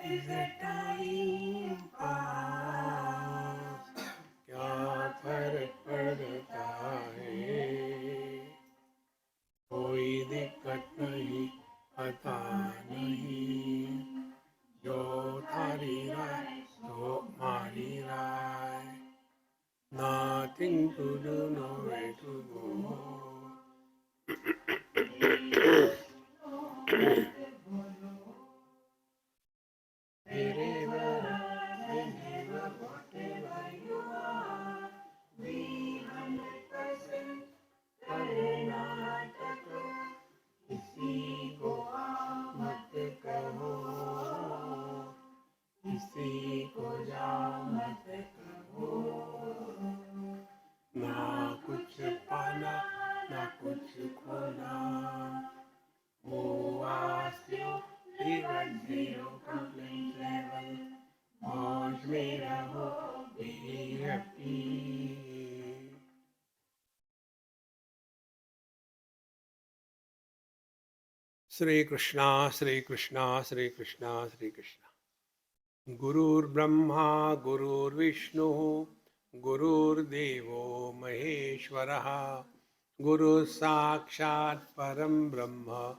is a time pass, क्या फर्क पड़ता है, कोई दिक्कत नहीं, पता नहीं, जो थारी राय तो मारी राय, nothing to do, nowhere to go. Wherever, whenever, whatever you are, be 100% Karnataka, किसी को आ मत कहो, किसी को जा मत कहो, ना कुछ पाना ना कुछ खोना, वो आस्यो even zero complaint level, मौज में रहो, be happy. Shri Krishna, Shri Krishna, Shri Krishna, Shri Krishna. Gurur Brahma, Gurur Vishnu, Gurur Devo Maheshwaraha, Guru Sakshat Param Brahma,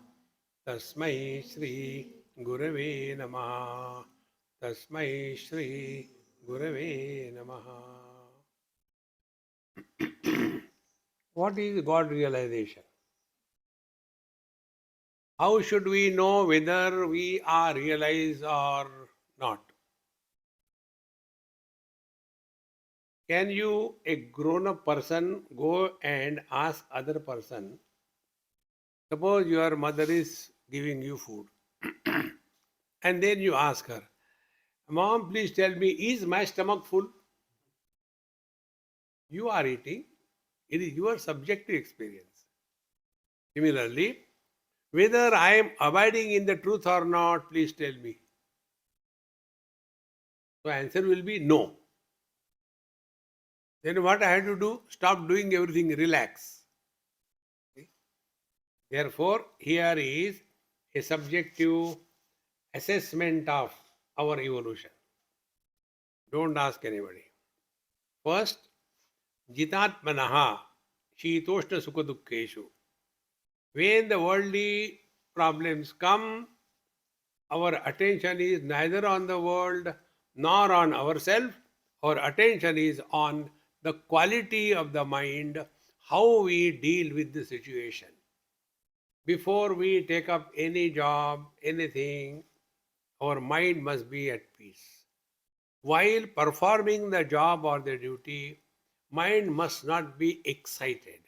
Tasmai Shri Gurave Namaha, Tasmai Shri Gurave Namaha. What is God realization? How should we know whether we are realized or not? Can you, a grown-up person, go and ask other person, suppose your mother is giving you food, and then you ask her, Mom, please tell me, is my stomach full? You are eating. It is your subjective experience. Similarly, whether I am abiding in the truth or not, please tell me. So answer will be no. Then what I have to do? Stop doing everything, relax. Therefore, here is a subjective assessment of our evolution. Don't ask anybody. First, jitatmanaha shitoshna sukhadukkeshu. When the worldly problems come, our attention is neither on the world nor on ourselves. Our attention is on the quality of the mind, how we deal with the situation. Before we take up any job, anything, our mind must be at peace. While performing the job or the duty, mind must not be excited.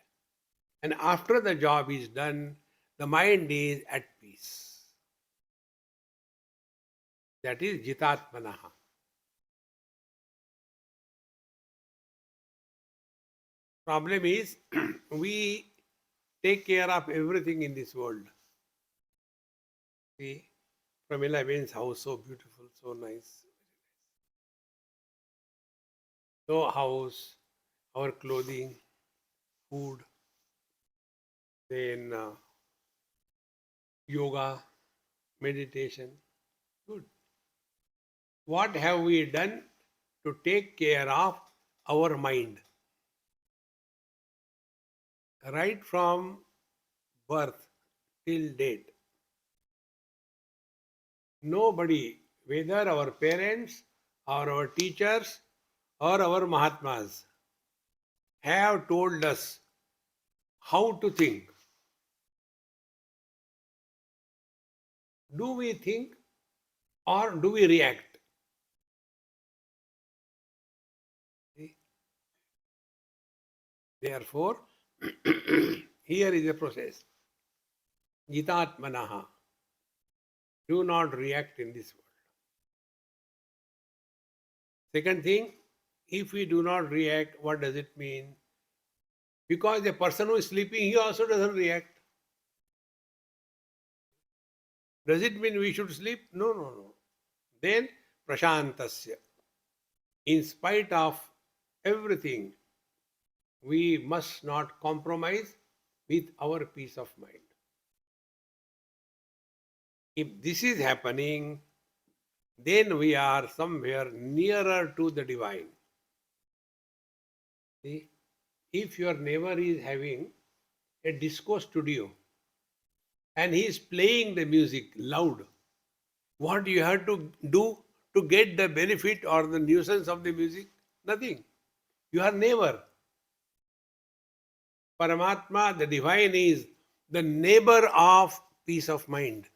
And after the job is done, the mind is at peace. That is jitatmanaha. Problem is, we take care of everything in this world. See, Pramila means house, so beautiful, so nice. So house, our clothing, food, then yoga, meditation. Good. What have we done to take care of our mind? Right from birth till date. Nobody, whether our parents or our teachers or our Mahatmas, have told us how to think. Do we think or do we react? Therefore, here is a process. Jitatmanaha. Do not react in this world. Second thing, if we do not react, what does it mean? Because the person who is sleeping, he also doesn't react. Does it mean we should sleep? No, no, no. Then, prashantasya. In spite of everything, we must not compromise with our peace of mind. If this is happening, then we are somewhere nearer to the divine. See, if your neighbor is having a disco studio and he is playing the music loud, what you have to do to get the benefit or the nuisance of the music? Nothing. You are neighbor. Paramatma, the divine, is the neighbor of peace of mind.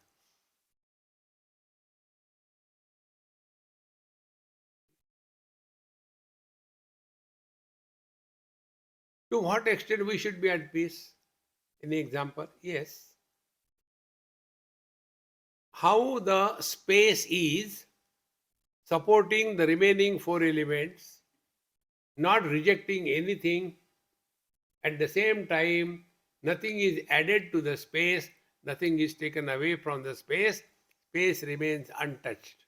To what extent we should be at peace? Any example? Yes. How the space is supporting the remaining four elements, not rejecting anything. At the same time, nothing is added to the space, nothing is taken away from the space. Space remains untouched.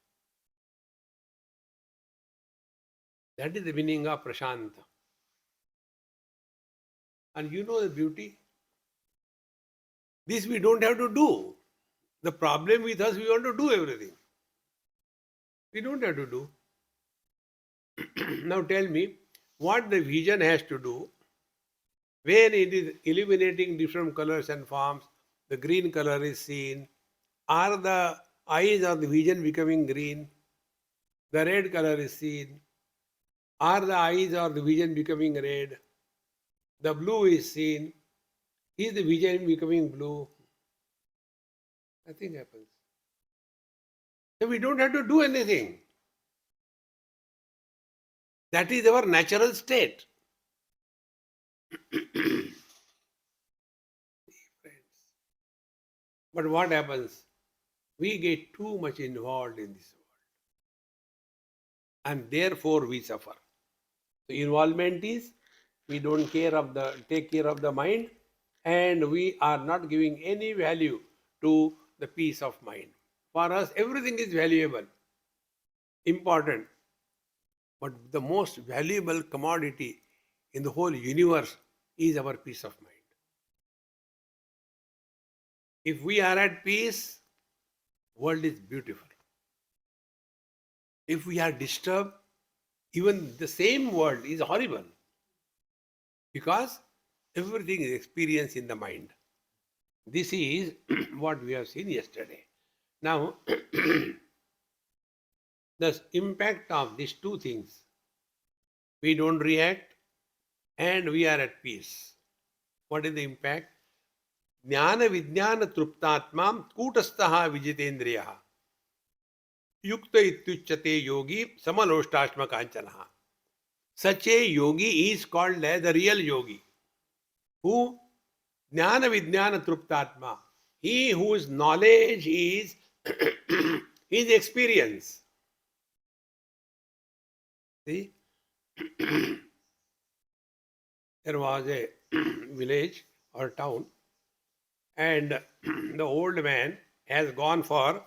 That is the meaning of Prashanta. And you know the beauty? This we don't have to do. The problem with us, we want to do everything. We don't have to do. Now tell me, what the vision has to do when it is illuminating different colors and forms, the green color is seen. Are the eyes of the vision becoming green? The red color is seen. Are the eyes of the vision becoming red? The blue is seen. Is the vision becoming blue? Nothing happens. So we don't have to do anything. That is our natural state. But what happens? We get too much involved in this world. And therefore we suffer. The involvement is we don't take care of the mind, and we are not giving any value to the peace of mind. For us, everything is valuable, important. But the most valuable commodity in the whole universe is our peace of mind. If we are at peace, world is beautiful. If we are disturbed, even the same world is horrible. Because everything is experienced in the mind. This is what we have seen yesterday. Now, the impact of these two things, we don't react and we are at peace. What is the impact? Jnana Vijnana Truptatmam Kutastaha Vijitendriyaha Yukta Ityuchate Yogi Samaloshtasma Kanchanaha. Such a yogi is called as the real yogi. Who? Jnana Vijnana Truptatma. He whose knowledge is his experience. See? There was a village or town, and the old man has gone for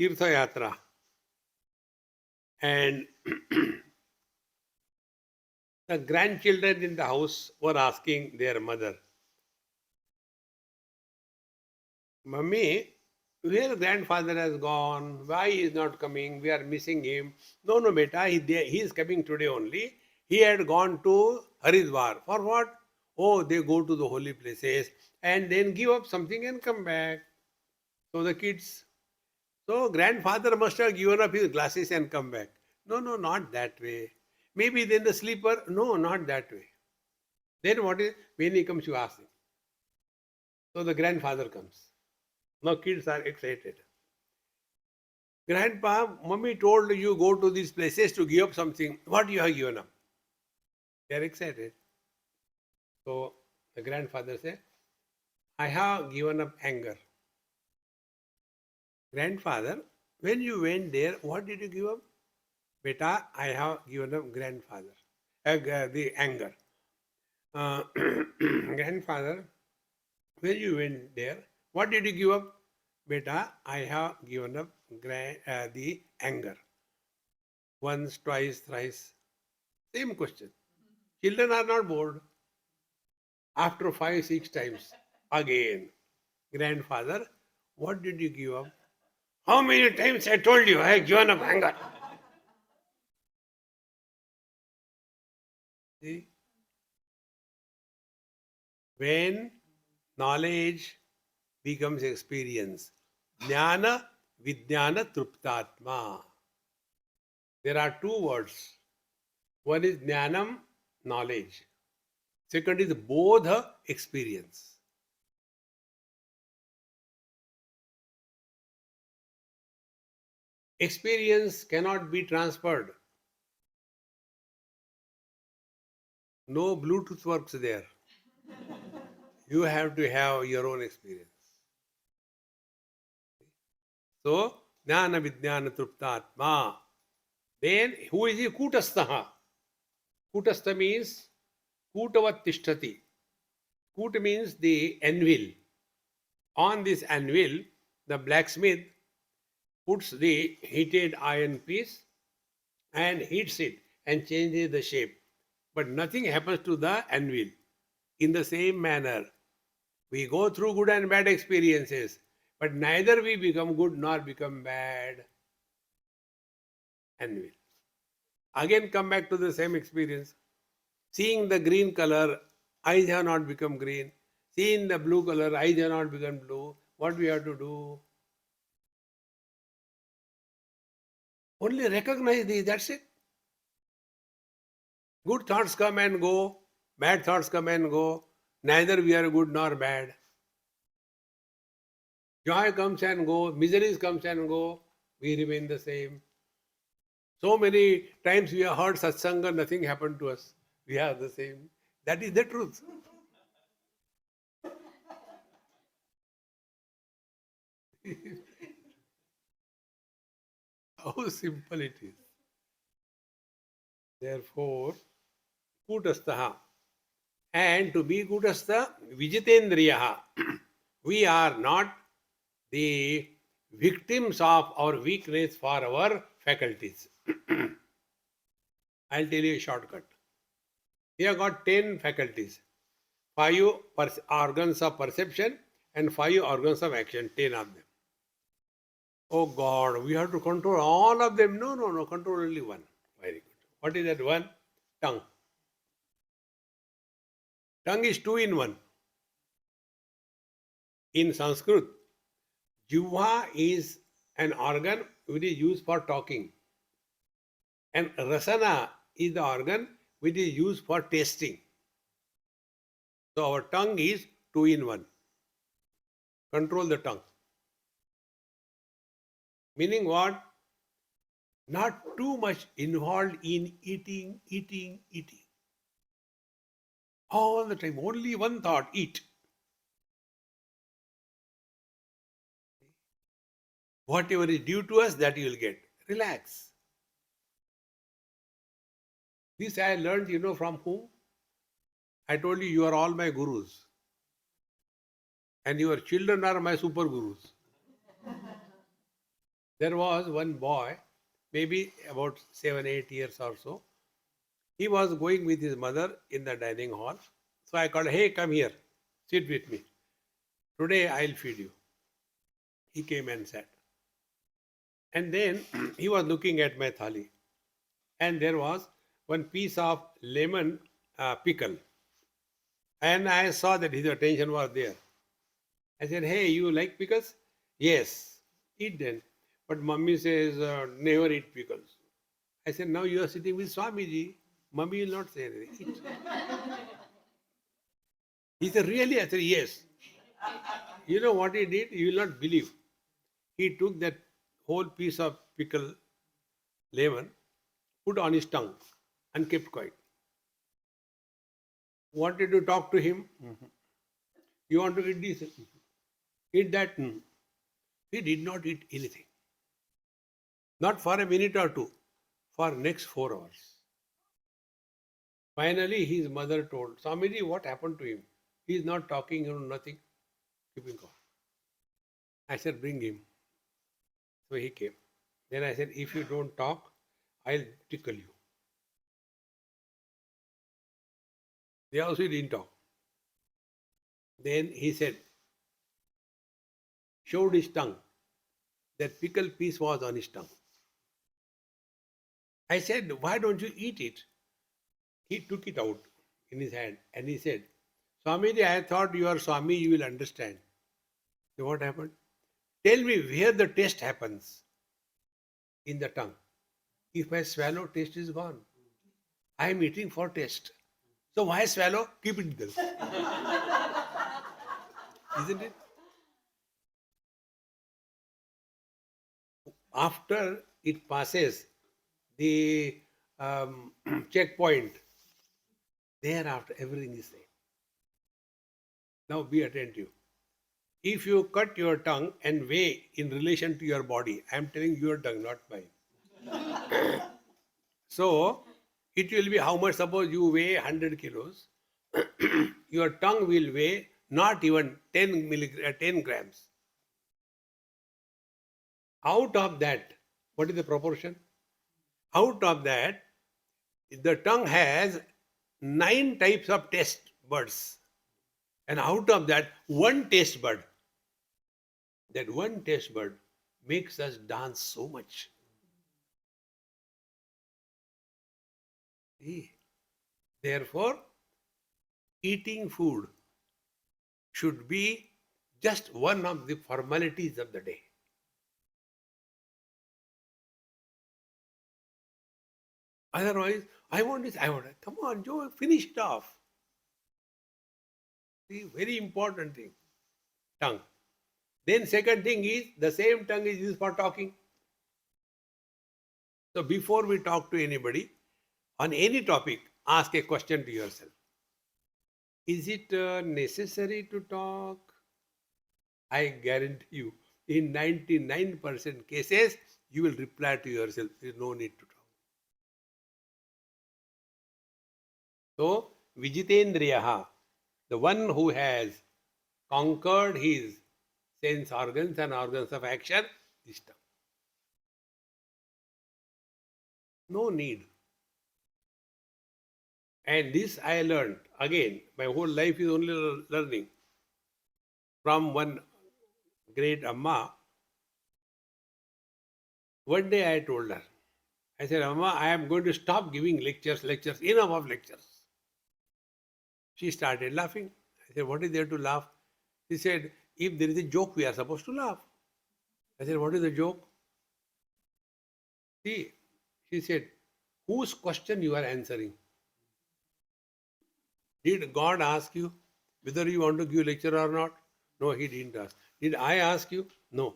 Tirtha Yatra. And the grandchildren in the house were asking their mother, Mummy, where grandfather has gone? Why he is not coming? We are missing him. No, no, beta, he is coming today only. He had gone to Haridwar. For what? Oh, they go to the holy places and then give up something and come back. So the kids, so grandfather must have given up his glasses and come back. No, no, not that way. Maybe then the sleeper, no, not that way. Then what is, when he comes, you ask him. So the grandfather comes. Now kids are excited. Grandpa, mummy told you go to these places to give up something. What you have given up? They are excited. So the grandfather said, I have given up anger. Grandfather, when you went there, what did you give up? Beta, I have given up grandfather. The anger. Grandfather, when you went there, what did you give up? Beta, I have given up the anger. Once, twice, thrice. Same question. Children are not bored. After 5, 6 times, again. Grandfather, what did you give up? How many times I told you I have given up anger? See? When knowledge becomes experience, jnana vijnana truptatma. There are two words. One is jnanam, knowledge. Second is bodha, experience. Experience cannot be transferred. No Bluetooth works there. You have to have your own experience. So, jnana vijnana truptatma. Then, who is he? Kutastaha. Kutastha means kutavat tishtati. Kut means the anvil. On this anvil, the blacksmith puts the heated iron piece and heats it and changes the shape. But nothing happens to the anvil. In the same manner, we go through good and bad experiences, but neither we become good nor become bad anvil. Again, come back to the same experience. Seeing the green color, eyes have not become green. Seeing the blue color, eyes have not become blue. What we have to do? Only recognize these, that's it. Good thoughts come and go, bad thoughts come and go. Neither we are good nor bad. Joy comes and go, miseries comes and go, we remain the same. So many times we have heard satsanga, nothing happened to us. We are the same. That is the truth. How simple it is. Therefore, kutastaha. And to be kutastha, vijitendriyaha. We are not the victims of our weakness for our faculties. I'll tell you a shortcut. We have got 10 faculties, 5 organs of perception and 5 organs of action, 10 of them. Oh God, we have to control all of them. No, control only one. Very good. What is that one? Tongue. Tongue is 2 in 1. In Sanskrit, Jivha is an organ which is used for talking. And Rasana is the organ which is used for tasting. So our tongue is 2 in 1. Control the tongue. Meaning what? Not too much involved in eating. All the time, only one thought, eat. Whatever is due to us, that you will get. Relax. This I learned, from whom? I told you are all my gurus. And your children are my super gurus. There was one boy, maybe about 7, 8 years or so. He was going with his mother in the dining hall. So I called, hey, come here, sit with me. Today I'll feed you. He came and sat. And then he was looking at my thali. And there was one piece of lemon pickle. And I saw that his attention was there. I said, hey, you like pickles? Yes, eat then. But mummy says, never eat pickles. I said, now you are sitting with Swamiji. Mummy will not say anything. Eat. He said, really? I said, yes. You know what he did? You will not believe. He took that whole piece of pickle lemon, put on his tongue, and kept quiet. Wanted to talk to him. You want to eat this? Eat that? He did not eat anything. Not for a minute or two, for next 4 hours. Finally, his mother told, Swamiji, what happened to him? He is not talking, nothing. Keeping quiet. I said, bring him. So he came. Then I said, if you don't talk, I'll tickle you. They also didn't talk. Then he said, showed his tongue. That pickle piece was on his tongue. I said, why don't you eat it? He took it out in his hand and he said, Swamiji, I thought you are Swami, you will understand. So what happened? Tell me where the taste happens. In the tongue. If I swallow, taste is gone. I am eating for taste. So why swallow? Keep it there. Isn't it? After it passes the checkpoint, thereafter everything is same. Now be attentive. If you cut your tongue and weigh in relation to your body, I am telling your tongue, not mine. So it will be how much? Suppose you weigh 100 kilos, your tongue will weigh not even 10 grams. Out of that, what is the proportion? Out of that, the tongue has 9 types of taste buds. And out of that, one taste bud. That one taste bud makes us dance so much. See? Therefore, eating food should be just one of the formalities of the day. Otherwise, I want this, I want it. Come on, Joe, finish it off. See, very important thing. Tongue. Then second thing is, the same tongue is used for talking. So before we talk to anybody, on any topic, ask a question to yourself. Is it necessary to talk? I guarantee you, in 99% cases, you will reply to yourself, there is no need to talk. So, Vijitendriyaha, the one who has conquered his sense organs and organs of action, this tongue. No need. And this I learned. Again, my whole life is only learning. From one great Amma, one day I told her, I said, Amma, I am going to stop giving lectures, enough of lectures. She started laughing. I said, what is there to laugh? She said, if there is a joke, we are supposed to laugh. I said, what is the joke? See, she said, whose question you are answering? Did God ask you whether you want to give lecture or not? No, he didn't ask. Did I ask you? No.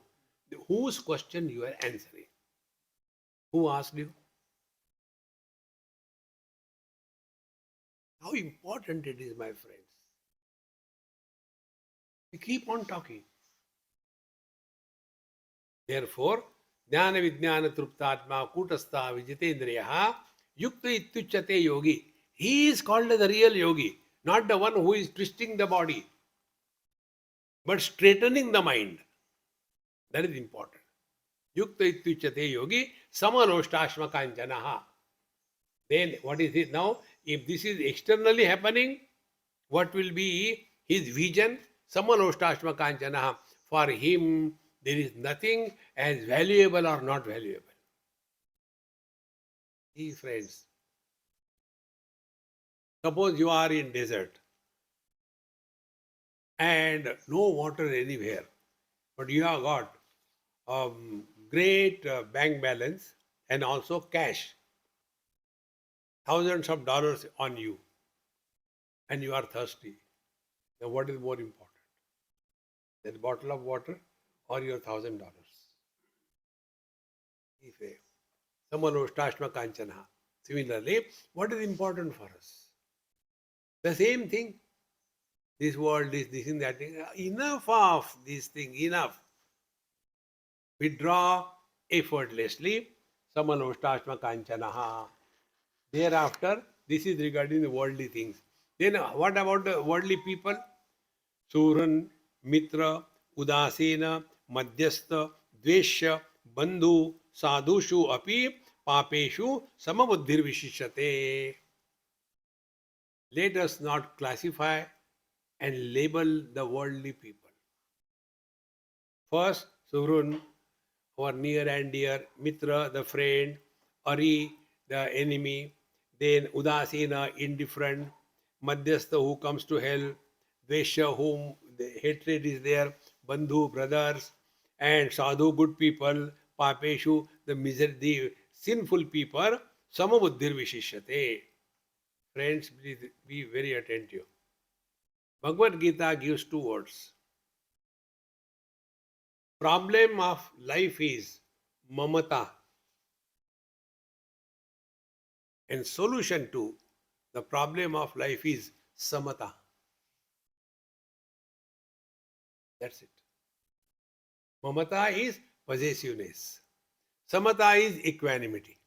Whose question you are answering? Who asked you? How important it is, my friends. We keep on talking. Therefore, Jnana Vijnana Truptatma Kutastha Vijitendriyaha Yukta Ityuchate Yogi. He is called the real yogi, not the one who is twisting the body, but straightening the mind. That is important. Yukta Ityuchate Yogi Samanoštashma Kanchanaha. Then what is it now? If this is externally happening, what will be his vision? Samanoštashma Kanchanaha. For him, there is nothing as valuable or not valuable. See, friends, suppose you are in desert and no water anywhere, but you have got great bank balance and also cash, thousands of dollars on you, and you are thirsty. Now, what is more important? That bottle of water or your $1,000? Samanoštashma Kanchana. Similarly, what is important for us? The same thing. This world is this and that thing. Enough of this thing, enough. Withdraw effortlessly. Samanoštashma Kanchanaha. Thereafter, this is regarding the worldly things. Then what about the worldly people? Suran, Mitra, Udasena, Madhyastha, Dveshya, Bandhu, Sadhushu api Papeshu Samabuddhir Vishishate. Let us not classify and label the worldly people. First, Surun, our near and dear, Mitra, the friend, Ari, the enemy, then Udasina, indifferent, Madhyastha, who comes to help, Dvesha, whom the hatred is there, Bandhu, brothers, and Sadhu, good people, Papeshu, the sinful people, Samabuddhir Vishishyate. Friends, please be very attentive. Bhagavad Gita gives two words. Problem of life is mamata, and solution to the problem of life is samata. That's it. Mamata is possessiveness. Samata is equanimity.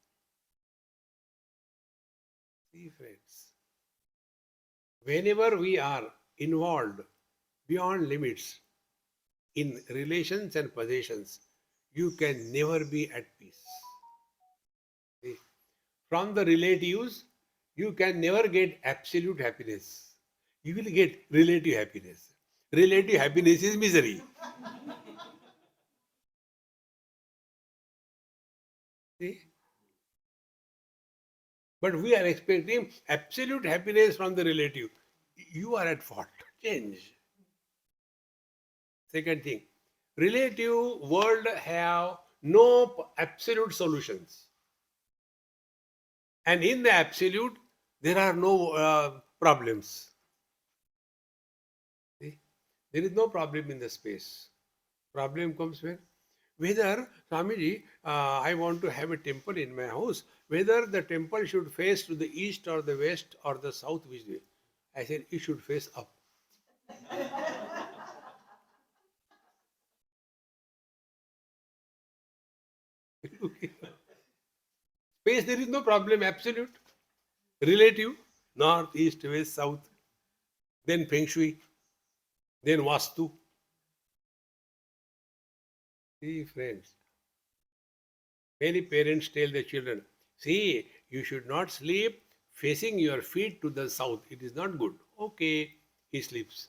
See, friends, whenever we are involved beyond limits in relations and possessions, you can never be at peace. See, from the relatives, you can never get absolute happiness. You will get relative happiness. Relative happiness is misery. See? But we are expecting absolute happiness from the relative. You are at fault. Change. Second thing, relative world have no absolute solutions. And in the absolute, there are no problems. See? There is no problem in the space. Problem comes when? Whether, Swamiji, I want to have a temple in my house, whether the temple should face to the east or the west or the south, which way? I said, it should face up. Space, there is no problem, absolute. Relative, north, east, west, south. Then Feng Shui, then Vastu. See, friends, many parents tell their children, see, you should not sleep facing your feet to the south. It is not good. Okay, he sleeps.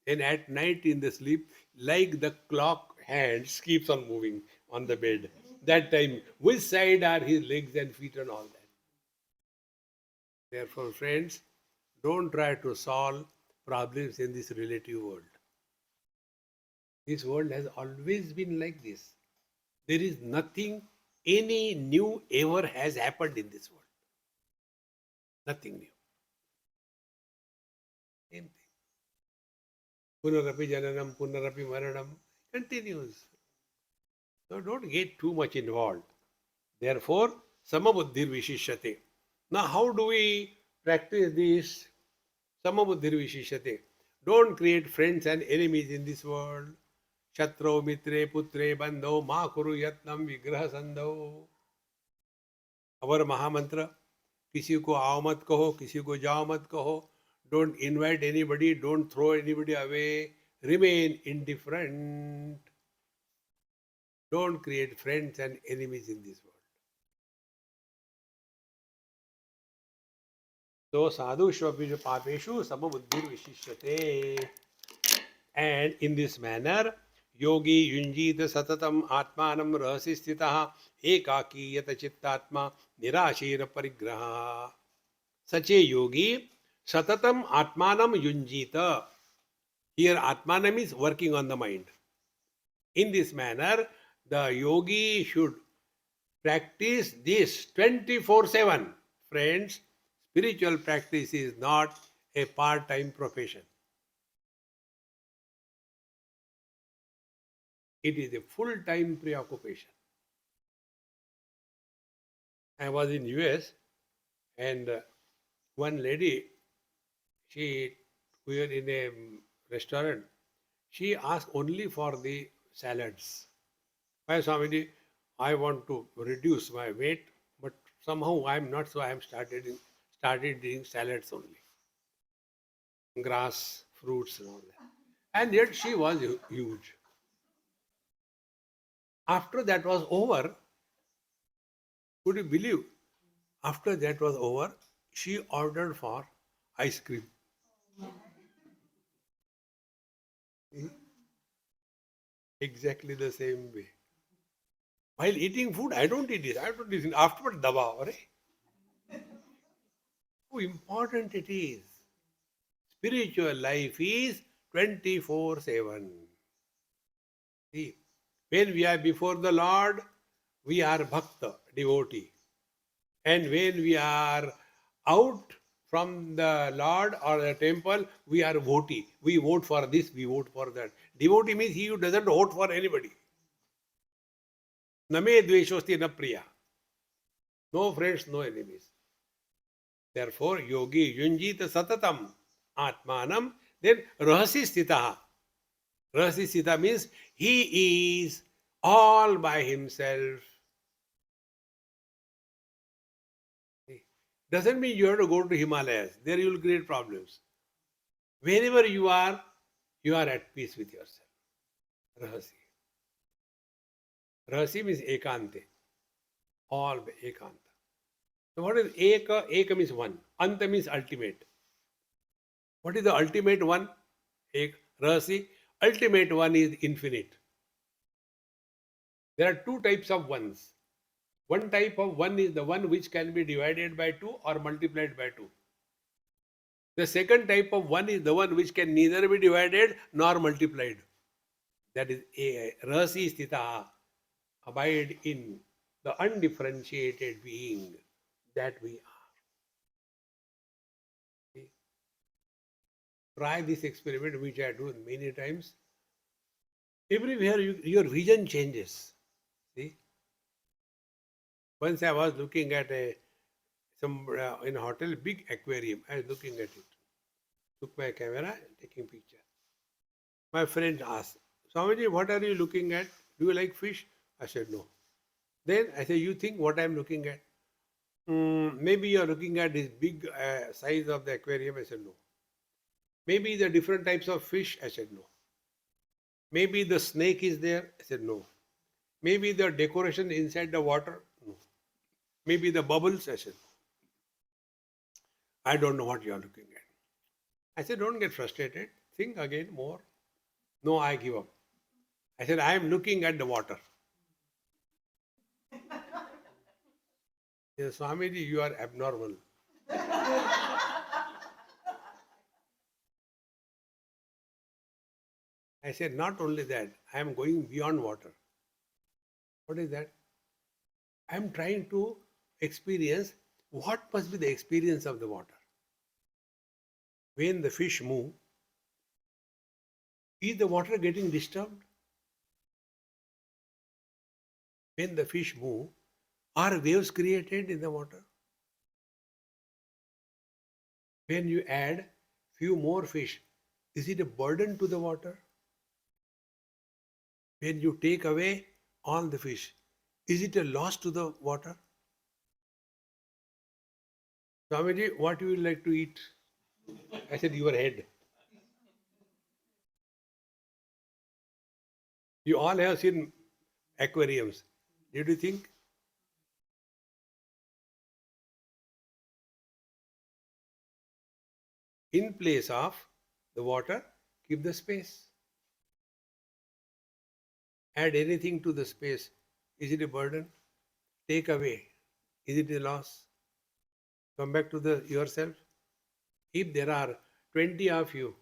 Then at night in the sleep, like the clock hands keeps on moving on the bed. That time, which side are his legs and feet and all that? Therefore, friends, don't try to solve problems in this relative world. This world has always been like this. There is nothing any new ever has happened in this world. Nothing new. Same thing. Punarapi jananam, punarapi maranam continues. So don't get too much involved. Therefore, samabuddhir vishishyate. Now, how do we practice this? Samabuddhir vishishyate. Don't create friends and enemies in this world. Shatro, mitre, putre, bandho, ma kuru yatnam vigraha sandho. Our Mahamantra. किसी को आओ मत कहो, किसी को जाओ मत कहो. Don't invite anybody, don't throw anybody away. Remain indifferent. Don't create friends and enemies in this world. So sadhu shvapiju papeshu samabuddhir vishishyate. And in this manner, yogi yunjita satatam atmanam rahasi sthitah ekaki yata chittatma nirashira parigraha. Such a yogi satatam atmanam yunjita. Here atmanam is working on the mind. In this manner, the yogi should practice this 24/7. Friends, spiritual practice is not a part-time profession. It is a full-time preoccupation. I was in US and one lady, we were in a restaurant. She asked only for the salads. Why, Swamiji, I want to reduce my weight, but somehow I am not, so I am started eating salads only. Grass, fruits and all that. And yet she was huge. After that was over, could you believe? After that was over, she ordered for ice cream. Exactly the same way. While eating food, I don't eat this. I don't eat this. Afterwards, daba. How important it is. Spiritual life is 24/7. See, when we are before the Lord, we are bhakta, devotee. And when we are out from the Lord or the temple, we are votee. We vote for this, we vote for that. Devotee means he who doesn't vote for anybody. Name dveshosti na priya. No friends, no enemies. Therefore, yogi yunjita satatam atmanam, then rahasi sthitaha. Rahasi sthita means he is all by himself. Doesn't mean you have to go to Himalayas. There you will create problems. Wherever you are at peace with yourself. Rahasi. Rahasi means ekante. All by ekanta. So what is eka? Eka means one. Anta means ultimate. What is the ultimate one? Ek, rahasi. Ultimate one is infinite. There are two types of ones. One type of one is the one which can be divided by 2 or multiplied by 2. The second type of one is the one which can neither be divided nor multiplied. That is rahasi sthita. Abide in the undifferentiated being that we are. See? Try this experiment which I do many times. Everywhere your vision changes. See? Once I was looking at in a hotel, big aquarium. I was looking at it. Took my camera, taking picture. My friend asked, Swamiji, what are you looking at? Do you like fish? I said, no. Then I said, you think what I'm looking at? Maybe you're looking at this big size of the aquarium. I said, no. Maybe the different types of fish. I said, no. Maybe the snake is there. I said, no. Maybe the decoration inside the water. No. Maybe the bubbles. I said, no. I don't know what you're looking at. I said, don't get frustrated. Think again more. No, I give up. I said, I am looking at the water. He said, Swamiji, you are abnormal. I said, not only that, I am going beyond water. What is that? I am trying to experience what must be the experience of the water. When the fish move, is the water getting disturbed? When the fish move, are waves created in the water? When you add few more fish, is it a burden to the water? When you take away all the fish, is it a loss to the water? Swamiji, what you would like to eat? I said, your head. You all have seen aquariums. Did you think? In place of the water, keep the space. Add anything to the space. Is it a burden? Take away. Is it a loss? Come back to yourself. If there are 20 of you,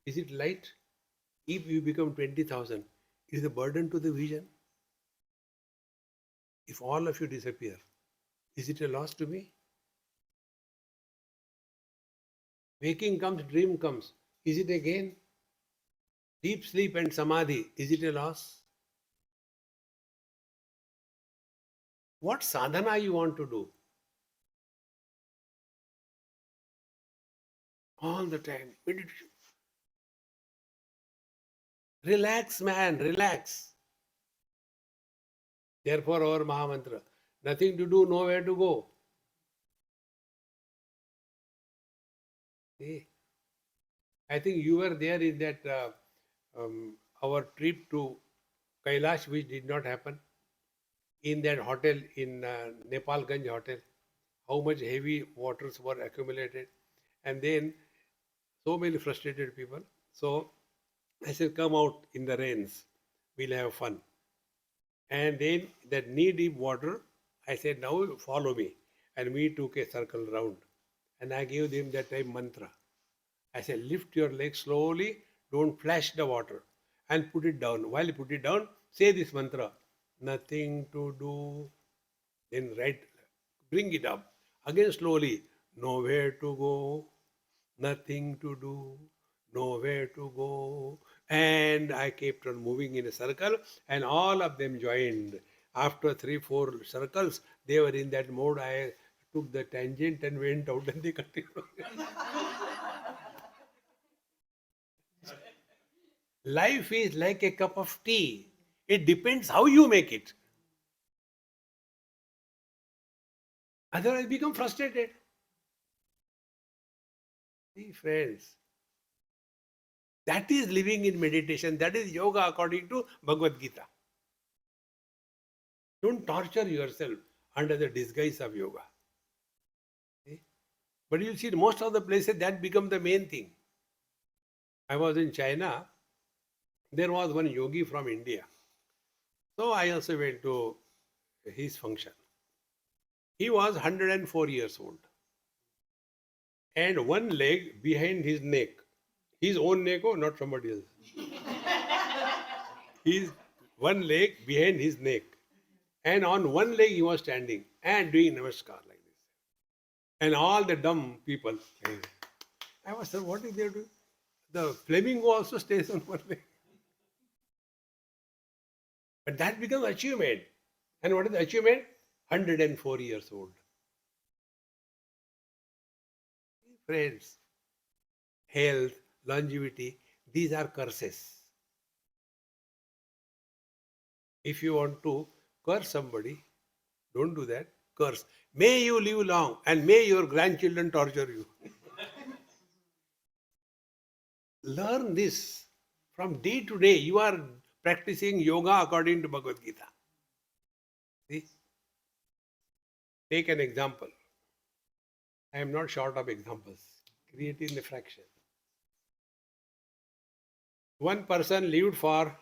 is it light? If you become 20,000, is it a burden to the vision? If all of you disappear, is it a loss to me? Waking comes, dream comes. Is it a gain? Deep sleep and samadhi, is it a loss? What sadhana you want to do? All the time. Meditation. Relax, man, relax. Therefore, our Mahamantra, nothing to do, nowhere to go. See? I think you were there in that our trip to Kailash, which did not happen, in that hotel in Nepalganj hotel, how much heavy waters were accumulated, and then so many frustrated people. So I said, come out in the rains, we'll have fun. And then that knee-deep water, I said, now follow me. And we took a circle round. And I gave them that time mantra. I said, lift your leg slowly, don't flash the water. And put it down. While you put it down, say this mantra. Nothing to do. Then bring it up. Again slowly. Nowhere to go. Nothing to do. Nowhere to go. And I kept on moving in a circle, and all of them joined. After 3-4 circles, they were in that mode. I took the tangent and went out, and they continued. Life is like a cup of tea. It depends how you make it. Otherwise, become frustrated. See, friends, that is living in meditation. That is yoga according to Bhagavad Gita. Don't torture yourself under the disguise of yoga. See? But you see, most of the places that become the main thing. I was in China. There was one yogi from India. So I also went to his function. He was 104 years old. And one leg behind his neck. His own neck, oh, not somebody else. His one leg behind his neck. And on one leg he was standing and doing namaskar like this. And all the dumb people. I was saying, what is there doing? The flamingo also stays on one leg. But that becomes achievement. And what is the achievement? 104 years old. Friends, health, longevity, these are curses. If you want to curse somebody, don't do that. Curse. May you live long and may your grandchildren torture you. Learn this. From day to day, you are practicing yoga according to Bhagavad Gita. See? Take an example. I am not short of examples. Create in a fraction. One person lived for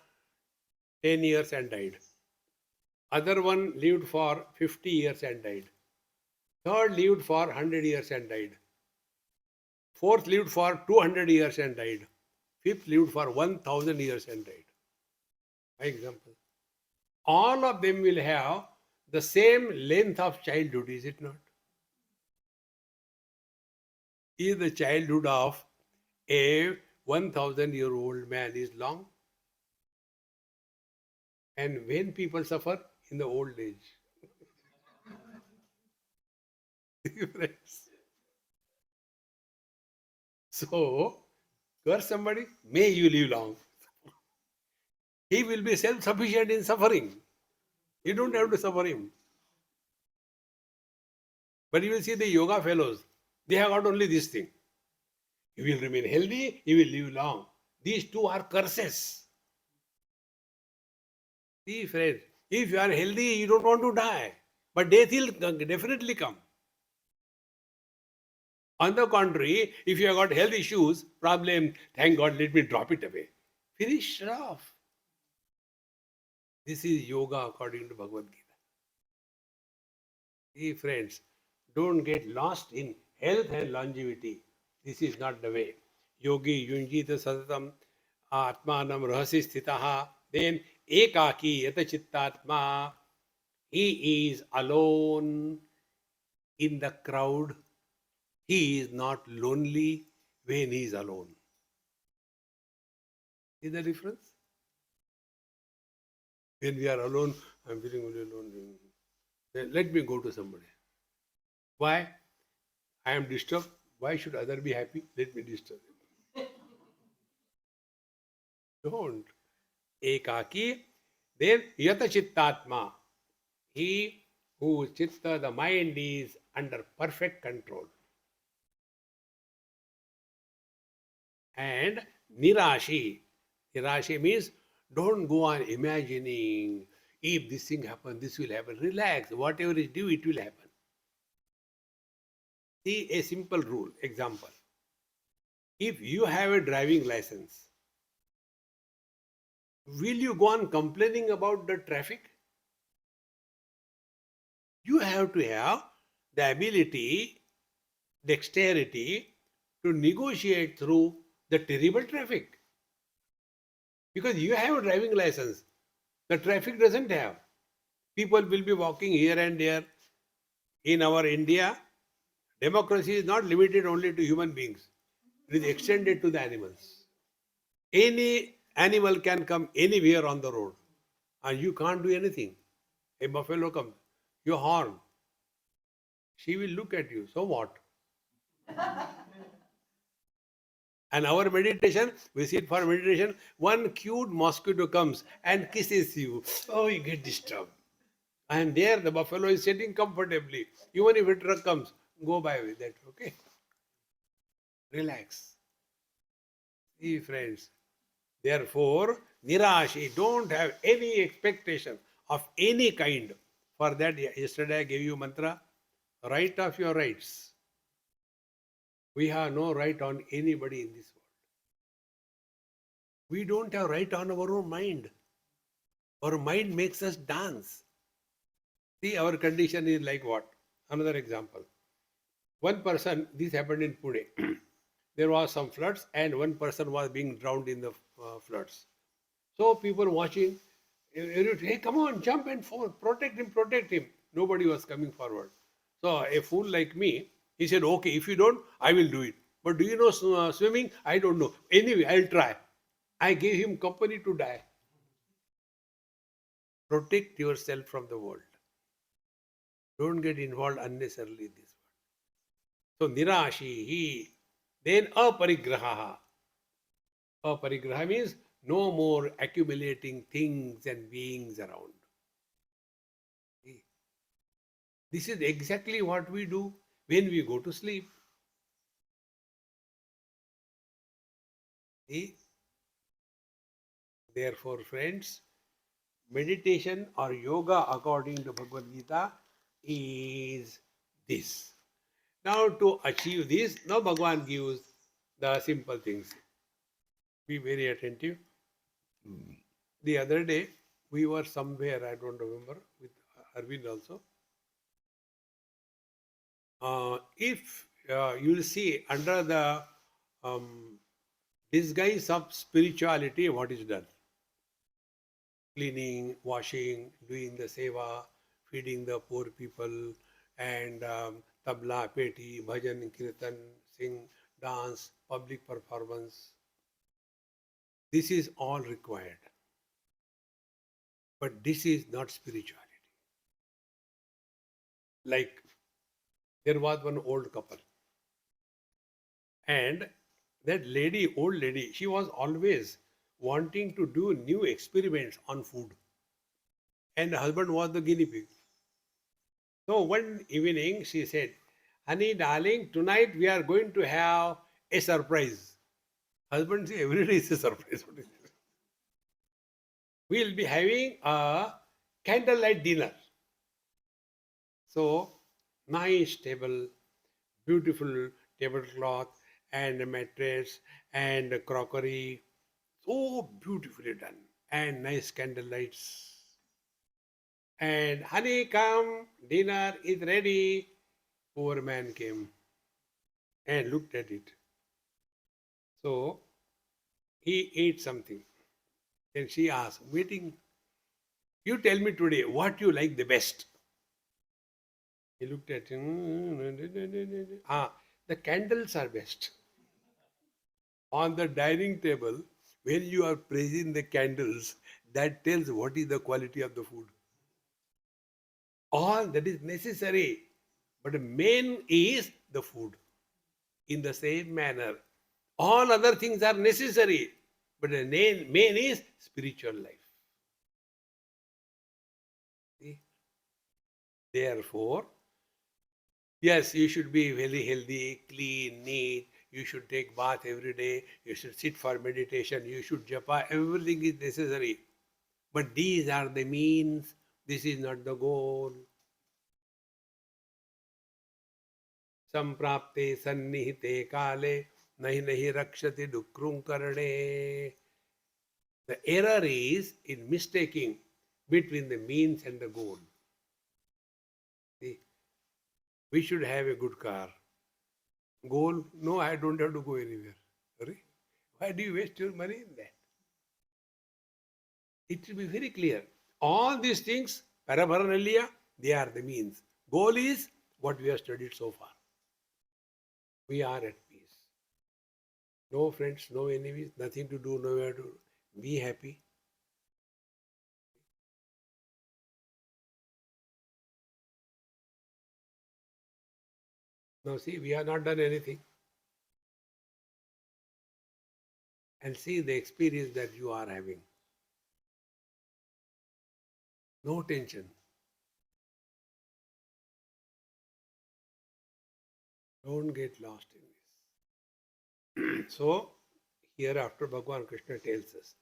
10 years and died. Other one lived for 50 years and died. Third lived for 100 years and died. Fourth lived for 200 years and died. Fifth lived for 1000 years and died. For example. All of them will have the same length of childhood, is it not? Is the childhood of a 1000-year-old man is long? And when people suffer? In the old age. So, curse somebody, may you live long. He will be self-sufficient in suffering. You don't have to suffer him. But you will see the yoga fellows, they have got only this thing. You will remain healthy, you will live long. These two are curses. See, friends, if you are healthy, you don't want to die. But death will definitely come. On the contrary, if you have got health issues, problem, thank God, let me drop it away. Finish off. This is yoga according to Bhagavad Gita. See, friends, don't get lost in health and longevity. This is not the way. Yogi yunjita satatam atmanam rahasi sthitaha. Then ekaki yata chittatma. He is alone in the crowd. He is not lonely when he is alone. See the difference? When we are alone, I am feeling very alone. Then let me go to somebody. Why? I am disturbed. Why should other be happy? Let me disturb them. Don't. Ekaki. Then yata chittatma. He whose chitta, the mind is under perfect control. And nirashi. Nirashi means don't go on imagining if this thing happens, this will happen. Relax. Whatever is due, it will happen. See a simple rule. Example. If you have a driving license, will you go on complaining about the traffic? You have to have the ability, dexterity to negotiate through the terrible traffic. Because you have a driving license, the traffic doesn't have. People will be walking here and there. In our India, democracy is not limited only to human beings, it is extended to the animals. Any animal can come anywhere on the road and you can't do anything. A buffalo comes, you horn, she will look at you. So what? And our meditation, we sit for meditation, one cute mosquito comes and kisses you. Oh, you get disturbed. And there the buffalo is sitting comfortably. Even if a truck comes, go by with that, okay? Relax. See, friends. Therefore, nirashi, don't have any expectation of any kind. For that, yesterday I gave you mantra, right of your rights. We have no right on anybody in this world. We don't have right on our own mind. Our mind makes us dance. See, our condition is like what? Another example. One person, this happened in Pune. There was some floods and one person was being drowned in the floods. So people watching, hey, come on, jump and fall, protect him, protect him. Nobody was coming forward. So a fool like me, he said, okay, if you don't, I will do it. But do you know swimming? I don't know. Anyway, I'll try. I gave him company to die. Protect yourself from the world. Don't get involved unnecessarily in this world. So nirashi, he. Then aparigraha. Aparigraha means no more accumulating things and beings around. This is exactly what we do when we go to sleep. See? Therefore, friends, meditation or yoga according to Bhagavad Gita is this. Now to achieve this, now Bhagavan gives the simple things. Be very attentive. The other day, we were somewhere, I don't remember, with Arvind also. If you'll see under the disguise of spirituality, what is done? Cleaning, washing, doing the seva, feeding the poor people, and tabla, peti, bhajan, kirtan, sing, dance, public performance. This is all required. But this is not spirituality. Like there was one old couple, and that lady, old lady, she was always wanting to do new experiments on food. And the husband was the guinea pig. So one evening she said, honey, darling, tonight we are going to have a surprise. Husband said, every day is a surprise. What is it? We'll be having a candlelight dinner. So, nice table, beautiful tablecloth, and a mattress, and a crockery. So beautifully done. And nice candlelights. And honey, come, dinner is ready. Poor man came and looked at it. So he ate something. Then she asked, waiting, you tell me today what you like the best. He looked at him. The candles are best. On the dining table, when you are praising the candles, that tells what is the quality of the food. All that is necessary. But the main is the food. In the same manner, all other things are necessary. But the main is spiritual life. See? Therefore, yes, you should be very healthy, clean, neat. You should take bath every day. You should sit for meditation. You should japa. Everything is necessary. But these are the means. This is not the goal. Samprapte sannihite kale nahi nahi rakshati dukrum karne. The error is in mistaking between the means and the goal. We should have a good car. Goal, no, I don't have to go anywhere. Sorry? Why do you waste your money in that? It will be very clear. All these things, paraphernalia, they are the means. Goal is what we have studied so far. We are at peace. No friends, no enemies, nothing to do, nowhere to be happy. Now see, we have not done anything. And see the experience that you are having. No tension. Don't get lost in this. So, hereafter Bhagavan Krishna tells us,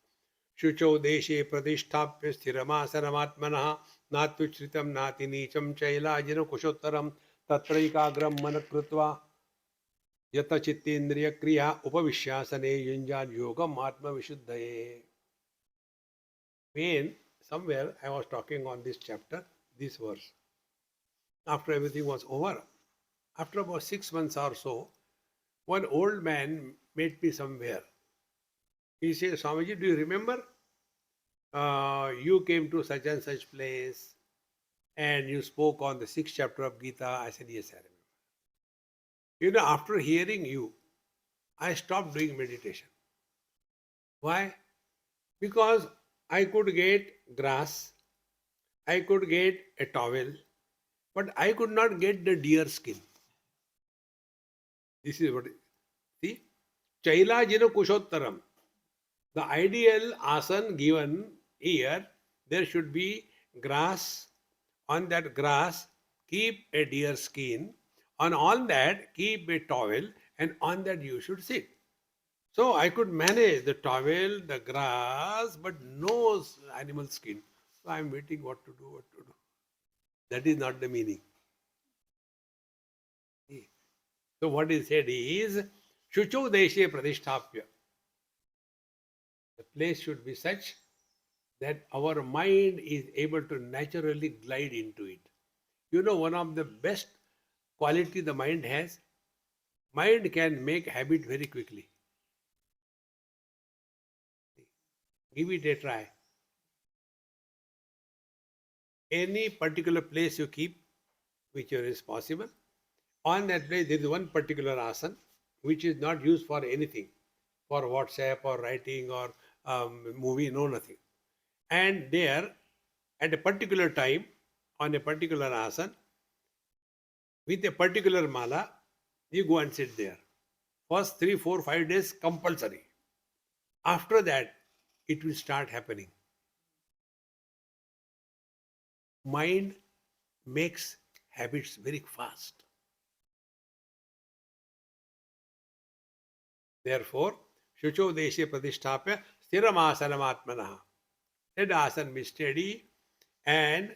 Shucho deshe pradishtapya sthiramasanamaatmanah natvichritam nati nicham chailajina kushottaram tatraikagram manakrutva yata chittendriya kriya upavishyasane yunjan yogam atma vishuddhaye. When somewhere I was talking on this chapter, this verse, after everything was over, after about 6 months or so, one old man met me somewhere. He said, Swamiji, do you remember? You came to such and such place and you spoke on the 6th chapter of Gita. I said, yes, I remember. You know, after hearing you, I stopped doing meditation. Why? Because I could get grass, I could get a towel, but I could not get the deer skin. This is what, see, Chaila Jina Kushottaram. The ideal asan given here, there should be grass. On that grass, keep a deer skin. On that, keep a towel, and on that you should sit. So I could manage the towel, the grass, but no animal skin. So I am waiting what to do. That is not the meaning. So what is said is, Shucho Deshe Pradishtapya. The place should be such that our mind is able to naturally glide into it. You know, one of the best quality the mind has, mind can make habit very quickly. Give it a try. Any particular place you keep, whichever is possible, on that place there is one particular asana which is not used for anything, for WhatsApp or writing or movie, no nothing. And there, at a particular time, on a particular asana, with a particular mala, you go and sit there. First 3, 4, 5 days compulsory. After that, it will start happening. Mind makes habits very fast. Therefore, Shucho Deshe Pradishtapya Sthiramasanamaatmanah. Let the asana be steady and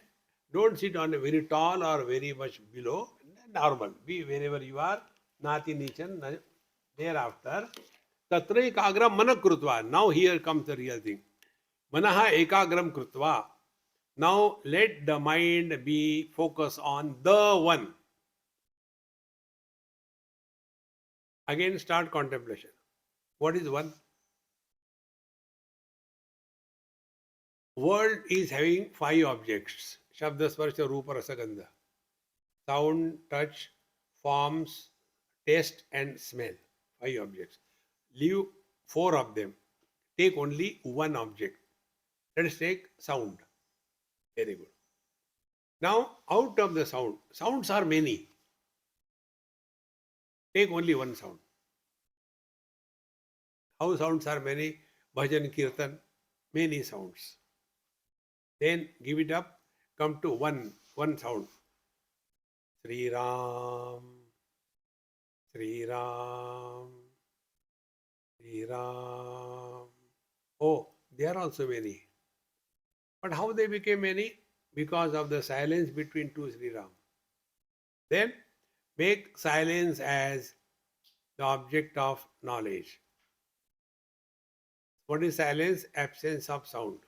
don't sit on a very tall or very much below. Normal. Be wherever you are. Nati Nichan. Thereafter, Tatra Ekagram Manakrutva. Now here comes the real thing. Manaha Ekagram Krutva. Now let the mind be focused on the one. Again start contemplation. What is one? World is having 5 objects. Shabda, Sparsha, Rupa, Rasa, Gandha. Sound, touch, forms, taste and smell. 5 objects. Leave 4 of them. Take only one object. Let us take sound. Very good. Now, out of the sound, sounds are many. Take only one sound. How sounds are many? Bhajan, Kirtan, many sounds. Then give it up, come to one sound. Sri Ram, Sri Ram, Sri Ram. Oh, they are also many. But how they became many? Because of the silence between two Sri Ram. Then make silence as the object of knowledge. What is silence? Absence of sound.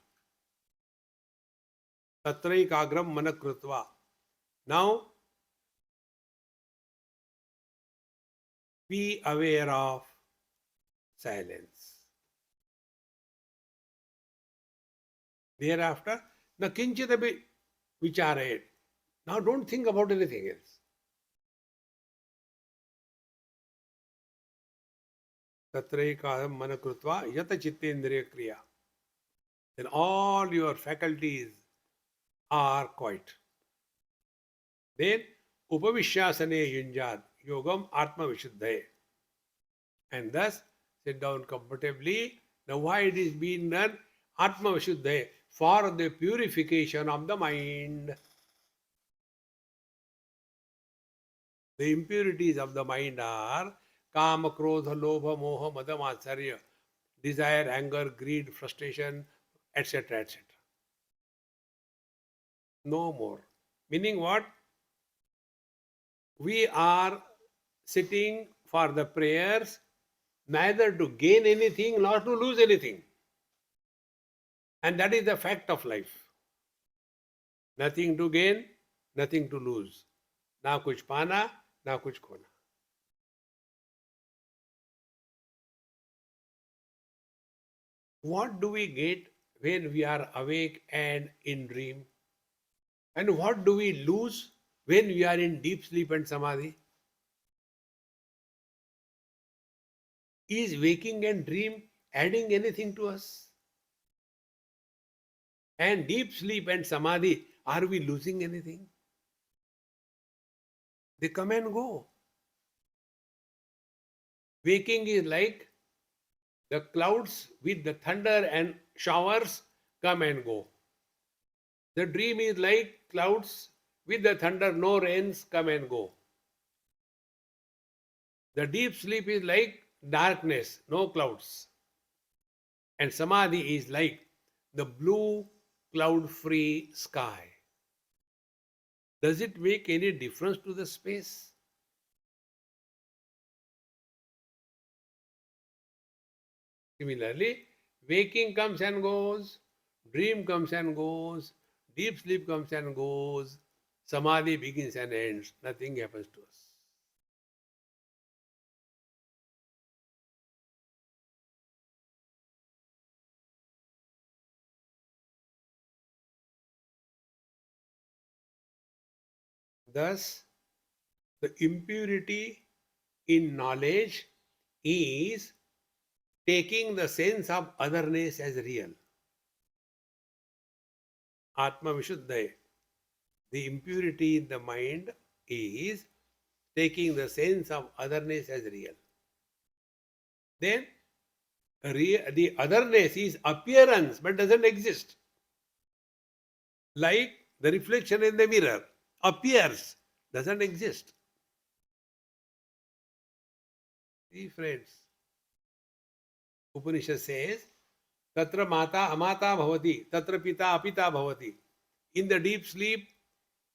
Tatraikagram manakrutva. Now Be aware of silence. Thereafter, na kinchitapi vichare. Now don't think about anything else. Tatraikadam manakrutva yata chittendriya kriya. Then all your faculties are quiet. Then upavishyasane yunjad yogam atma vishuddhaye. And thus sit down comfortably. Now why it is being done? Atma vishuddhaye, for the purification of the mind. The impurities of the mind are kama, krodha, lobha, moha, mada, matsarya, desire, anger, greed, frustration, etc. etc. No more. Meaning what? We are sitting for the prayers neither to gain anything nor to lose anything. And that is the fact of life. Nothing to gain, nothing to lose. Na kuch pana, na kuch khona. What do we get when we are awake and in dream? And what do we lose when we are in deep sleep and samadhi? Is waking and dream adding anything to us? And deep sleep and samadhi, are we losing anything? They come and go. Waking is like the clouds with the thunder and showers come and go. The dream is like clouds with the thunder, no rains come and go. The deep sleep is like darkness, no clouds. And samadhi is like the blue cloud free sky. Does it make any difference to the space? Similarly, waking comes and goes, dream comes and goes, deep sleep comes and goes, samadhi begins and ends, nothing happens to us. Thus, the impurity in knowledge is taking the sense of otherness as real. Atma Vishuddhaya. The impurity in the mind is taking the sense of otherness as real. Then the otherness is appearance but doesn't exist. Like the reflection in the mirror appears, doesn't exist. See, friends, Upanishad says, Tatra mata amata bhavati, tatra pita apita bhavati. In the deep sleep,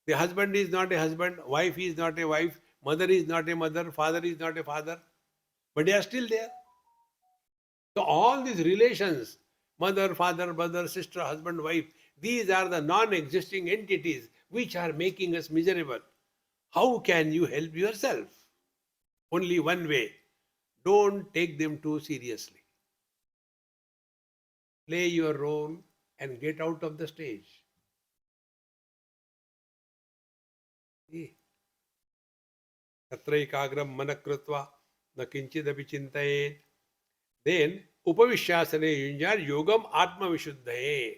the husband is not a husband, wife is not a wife, mother is not a mother, father is not a father, but they are still there. So all these relations, mother, father, brother, sister, husband, wife, these are the non-existing entities which are making us miserable. How can you help yourself? Only one way. Don't take them too seriously. Play your role and get out of the stage. Tatraikagram manakrutva na kinchidapi chintaye. Then upavishyasane yunjar yogam atma vishuddhaye.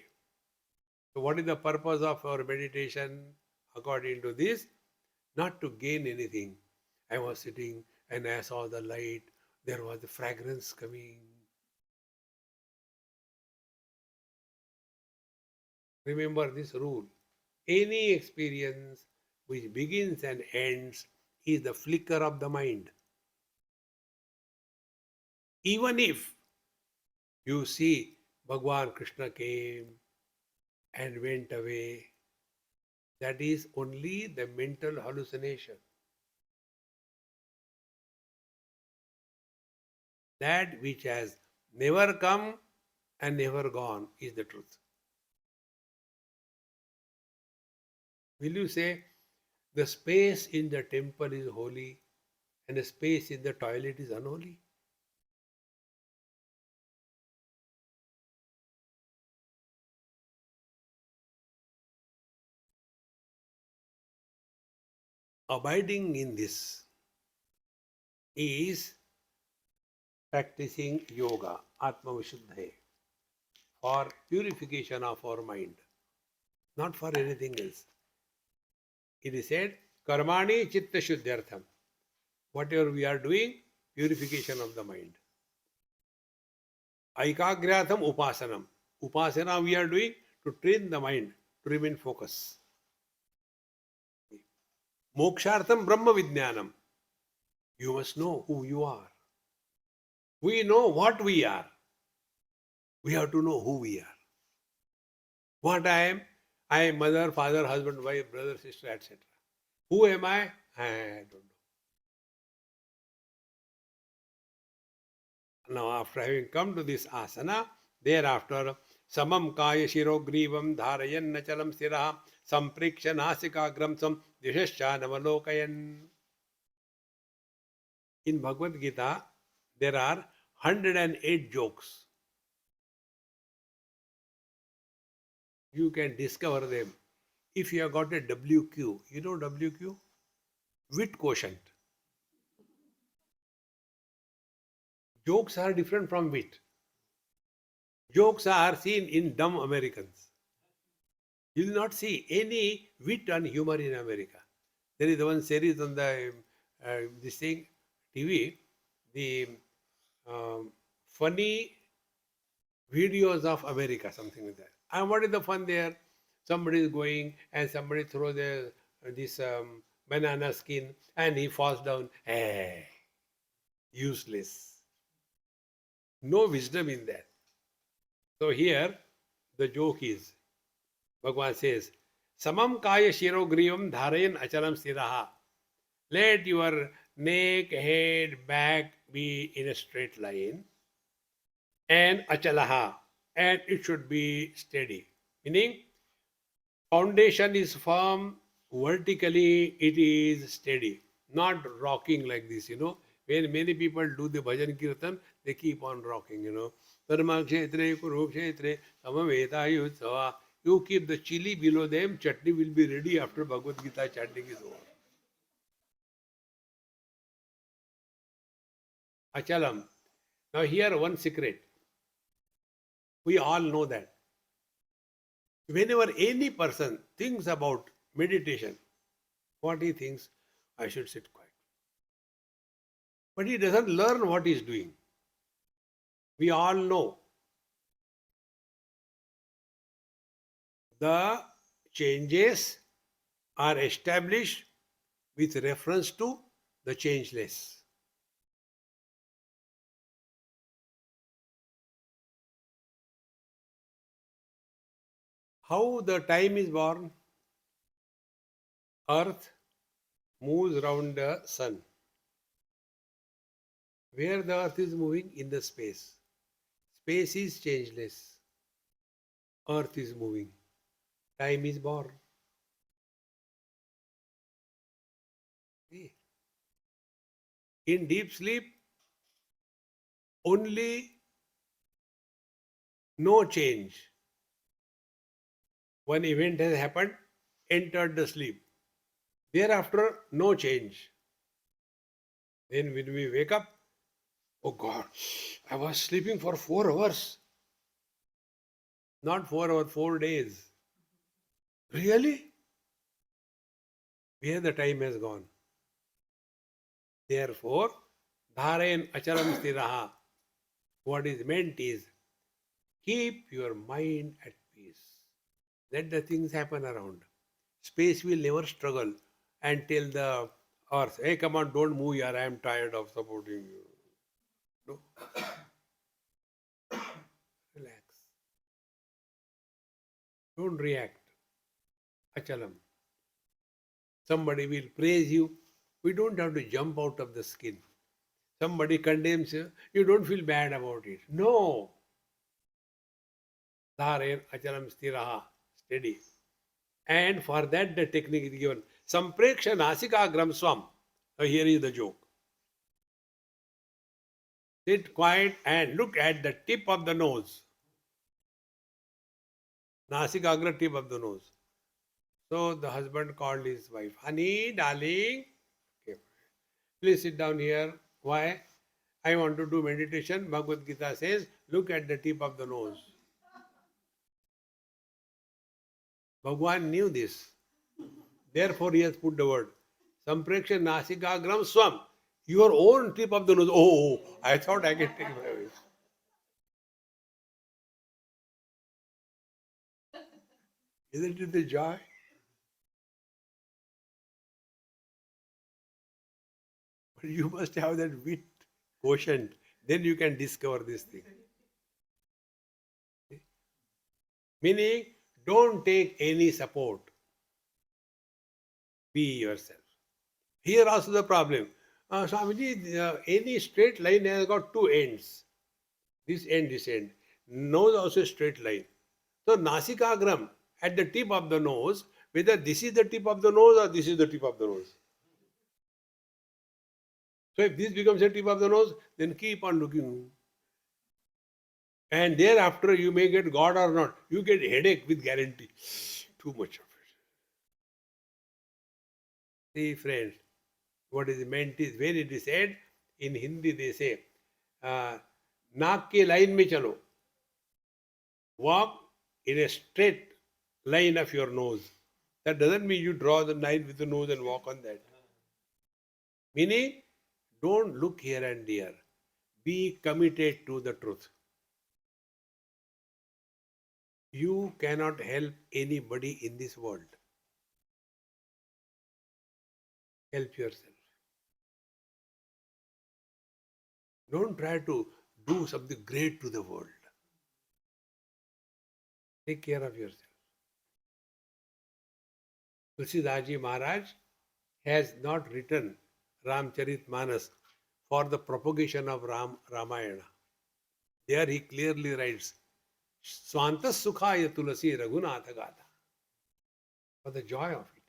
So what is the purpose of our meditation according to this? Not to gain anything. I was sitting and I saw the light. There was the fragrance coming. Remember this rule. Any experience which begins and ends is the flicker of the mind. Even if you see Bhagwan Krishna came and went away, that is only the mental hallucination. That which has never come and never gone is the truth. Will you say the space in the temple is holy and a space in the toilet is unholy? Abiding in this is practicing yoga, Atma Vishuddhaya, for purification of our mind, not for anything else. It is said, Karmani Chitta Shuddhyartham. Whatever we are doing, purification of the mind. Aikagratham Upasanam. Upasana we are doing to train the mind to remain focused. Mokshartham Brahma Vijnanam. You must know who you are. We know what we are. We have to know who we are. What I am? I am mother, father, husband, wife, brother, sister, etc. Who am I? I don't know. Now, after having come to this asana, thereafter, samam kaya shirogrivam dharayan nachalam siraha sampriksha nasikagram sam dishascha navalokayan. In Bhagavad Gita, there are 108 jokes. You can discover them. If you have got a WQ, you know WQ? Wit quotient. Jokes are different from wit. Jokes are seen in dumb Americans. You will not see any wit and humor in America. There is one series on the this thing TV, the funny videos of America, something like that. And what is the fun there? Somebody is going and somebody throws this banana skin and he falls down. Hey, useless. No wisdom in that. So here the joke is, Bhagavan says, Samam kaya shirogrivam dharayan achalam siraha. Let your neck, head, back be in a straight line. And achalaha. And it should be steady. Meaning, foundation is firm, vertically it is steady. Not rocking like this, When many people do the bhajan kirtan, they keep on rocking, Dharma kshetre, kuru kshetre, samaveta yutsava. You keep the chili below them, chutney will be ready after Bhagavad Gita chanting is over. Achalam. Now here one secret. We all know that. Whenever any person thinks about meditation, what he thinks, I should sit quiet. But he doesn't learn what he is doing. We all know the changes are established with reference to the changeless. How the time is born? Earth moves around the sun. Where the earth is moving? In the space. Space is changeless. Earth is moving. Time is born. In deep sleep, only no change. One event has happened, entered the sleep. Thereafter, no change. Then when we wake up, oh God, I was sleeping for 4 hours. Not 4 hours, 4 days. Really? Where the time has gone. Therefore, dharayan acharam stiraha. What is meant is, keep your mind at peace. Let the things happen around. Space will never struggle and tell the earth, hey, come on, don't move here, I am tired of supporting you. No. Relax. Don't react. Achalam. Somebody will praise you. We don't have to jump out of the skin. Somebody condemns you. You don't feel bad about it. No. Dharayan achalam stiraha. Steady. And for that the technique is given. Sampreksha nasika gram swam. Now here is the joke. Sit quiet and look at the tip of the nose. Nasikagra, tip of the nose. So the husband called his wife. Honey, darling, okay, please sit down here. Why? I want to do meditation. Bhagavad Gita says, look at the tip of the nose. Bhagwan knew this. Therefore, he has put the word. Sampreksha nasikagram swam. Your own tip of the nose. Oh, I thought I could take my wife. Isn't it the joy? But you must have that wit quotient. Then you can discover this thing. Meaning, don't take any support. Be yourself. Here also the problem. Swamiji, any straight line has got two ends. This end, this end. Nose also a straight line. So nasikagram, at the tip of the nose, whether this is the tip of the nose or this is the tip of the nose. So if this becomes the tip of the nose, then keep on looking. And thereafter you may get God or not. You get headache with guarantee. Too much of it. See friends, what is meant is when it is said, in Hindi they say, नाक के line में चलो. Walk in a straight line of your nose. That doesn't mean you draw the line with the nose and walk on that. Meaning, don't look here and there. Be committed to the truth. You cannot help anybody in this world. Help yourself. Don't try to do something great to the world. Take care of yourself. Tulsidaji Maharaj has not written Ramcharit Manas for the propagation of Ramayana. There he clearly writes, Swantas Sukhaya Tulasi Raghunatha Gata. For the joy of it.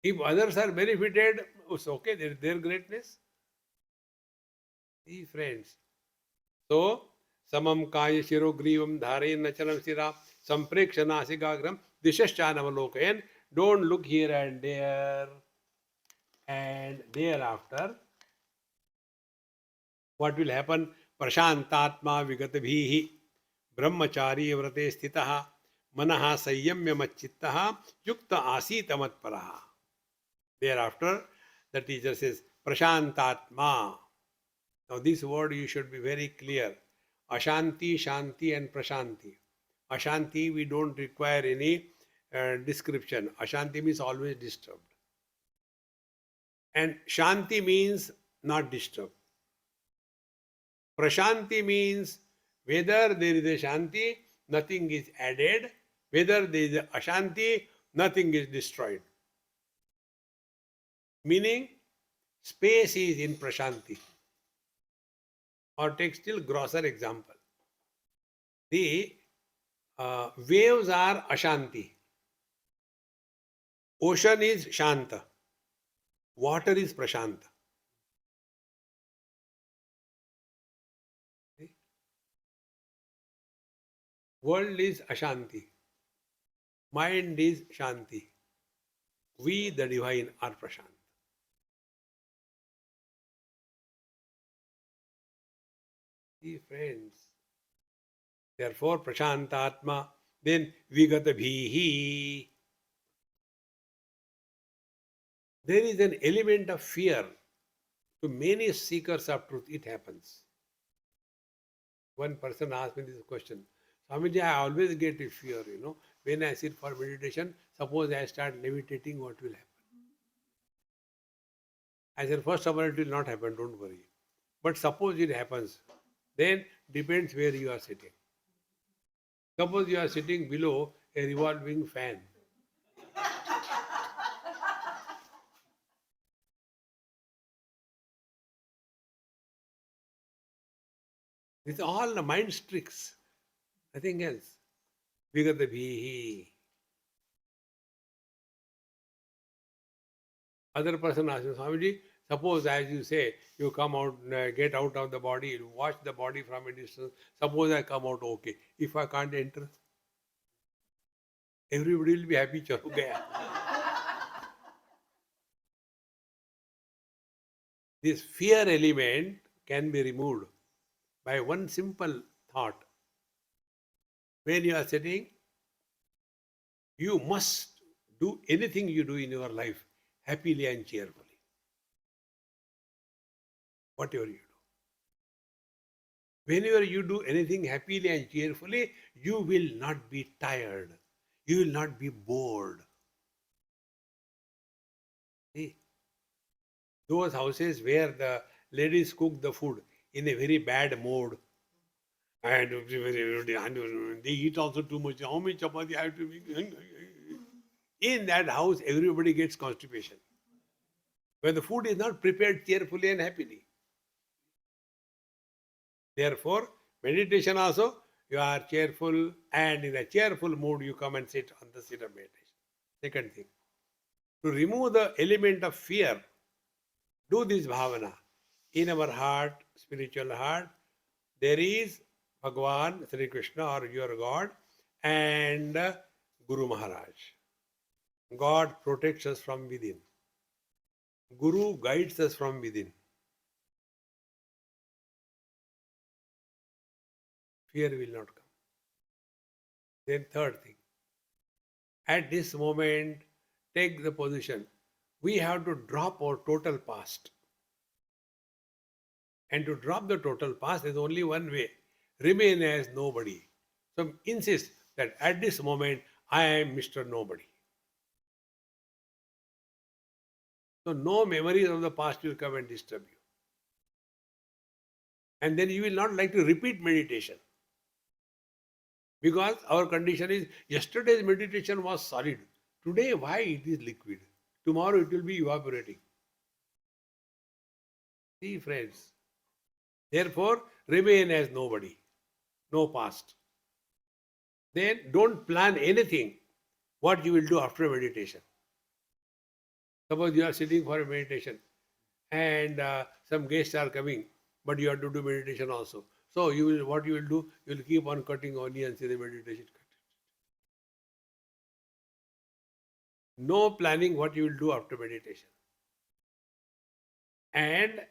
If others are benefited, it's okay, their greatness. See friends. So, samam kaya shiro grivam dharayan nachalam sira sampreksha nasikagram dishashchanavalokayan. Don't look here and there. And thereafter, what will happen? Prashantatma vigatabhihi brahmachari vrate sthitaha manaha sayyamya machittaha yukta asita matparaha. Thereafter, the teacher says, Prashantatma. Now, this word you should be very clear. Ashanti, Shanti, and Prashanti. Ashanti, we don't require any description. Ashanti means always disturbed. And Shanti means not disturbed. Prashanti means whether there is a Shanti, nothing is added. Whether there is a Ashanti, nothing is destroyed. Meaning, space is in Prashanti. Or take still grosser example. The waves are Ashanti. Ocean is Shanta. Water is Prashanta. World is Ashanti. Mind is Shanti. We, the divine, are Prashant. See, friends. Therefore, Prashantatma, then Vigatabhihi. There is an element of fear. To many seekers of truth, it happens. One person asked me this question. Swamiji, I always get a fear, when I sit for meditation, suppose I start levitating, what will happen? I said, first of all, it will not happen, don't worry. But suppose it happens, then depends where you are sitting. Suppose you are sitting below a revolving fan. It's all the mind's tricks, nothing else. Vigatabhihi. Other person asks me, Swamiji, Suppose, as you say, you come out, get out of the body, you watch the body from a distance. Suppose I come out okay. If I can't enter, everybody will be happy. Chalo gaya. This fear element can be removed by one simple thought. When you are sitting, you must do anything you do in your life happily and cheerfully. Whatever you do. Whenever you do anything happily and cheerfully, you will not be tired. You will not be bored. See? Those houses where the ladies cook the food in a very bad mode, and they eat also too much. How many chapati I have to make? In that house, everybody gets constipation. When the food is not prepared cheerfully and happily. Therefore, meditation also, you are cheerful, and in a cheerful mood, you come and sit on the seat of meditation. Second thing, to remove the element of fear, do this bhavana. In our heart, spiritual heart, there is Bhagavan, Sri Krishna or your God, and Guru Maharaj. God protects us from within. Guru guides us from within. Fear will not come. Then third thing, at this moment, take the position. We have to drop our total past. And to drop the total past is only one way. Remain as nobody. So insist that at this moment, I am Mr. Nobody. So no memories of the past will come and disturb you. And then you will not like to repeat meditation. Because our condition is, yesterday's meditation was solid. Today, why it is liquid? Tomorrow it will be evaporating. See, friends. Therefore, remain as nobody. No past. Then don't plan anything what you will do after meditation. Suppose you are sitting for a meditation and some guests are coming, but you have to do meditation also. So what you will do, you will keep on cutting onions in the meditation. No planning what you will do after meditation. And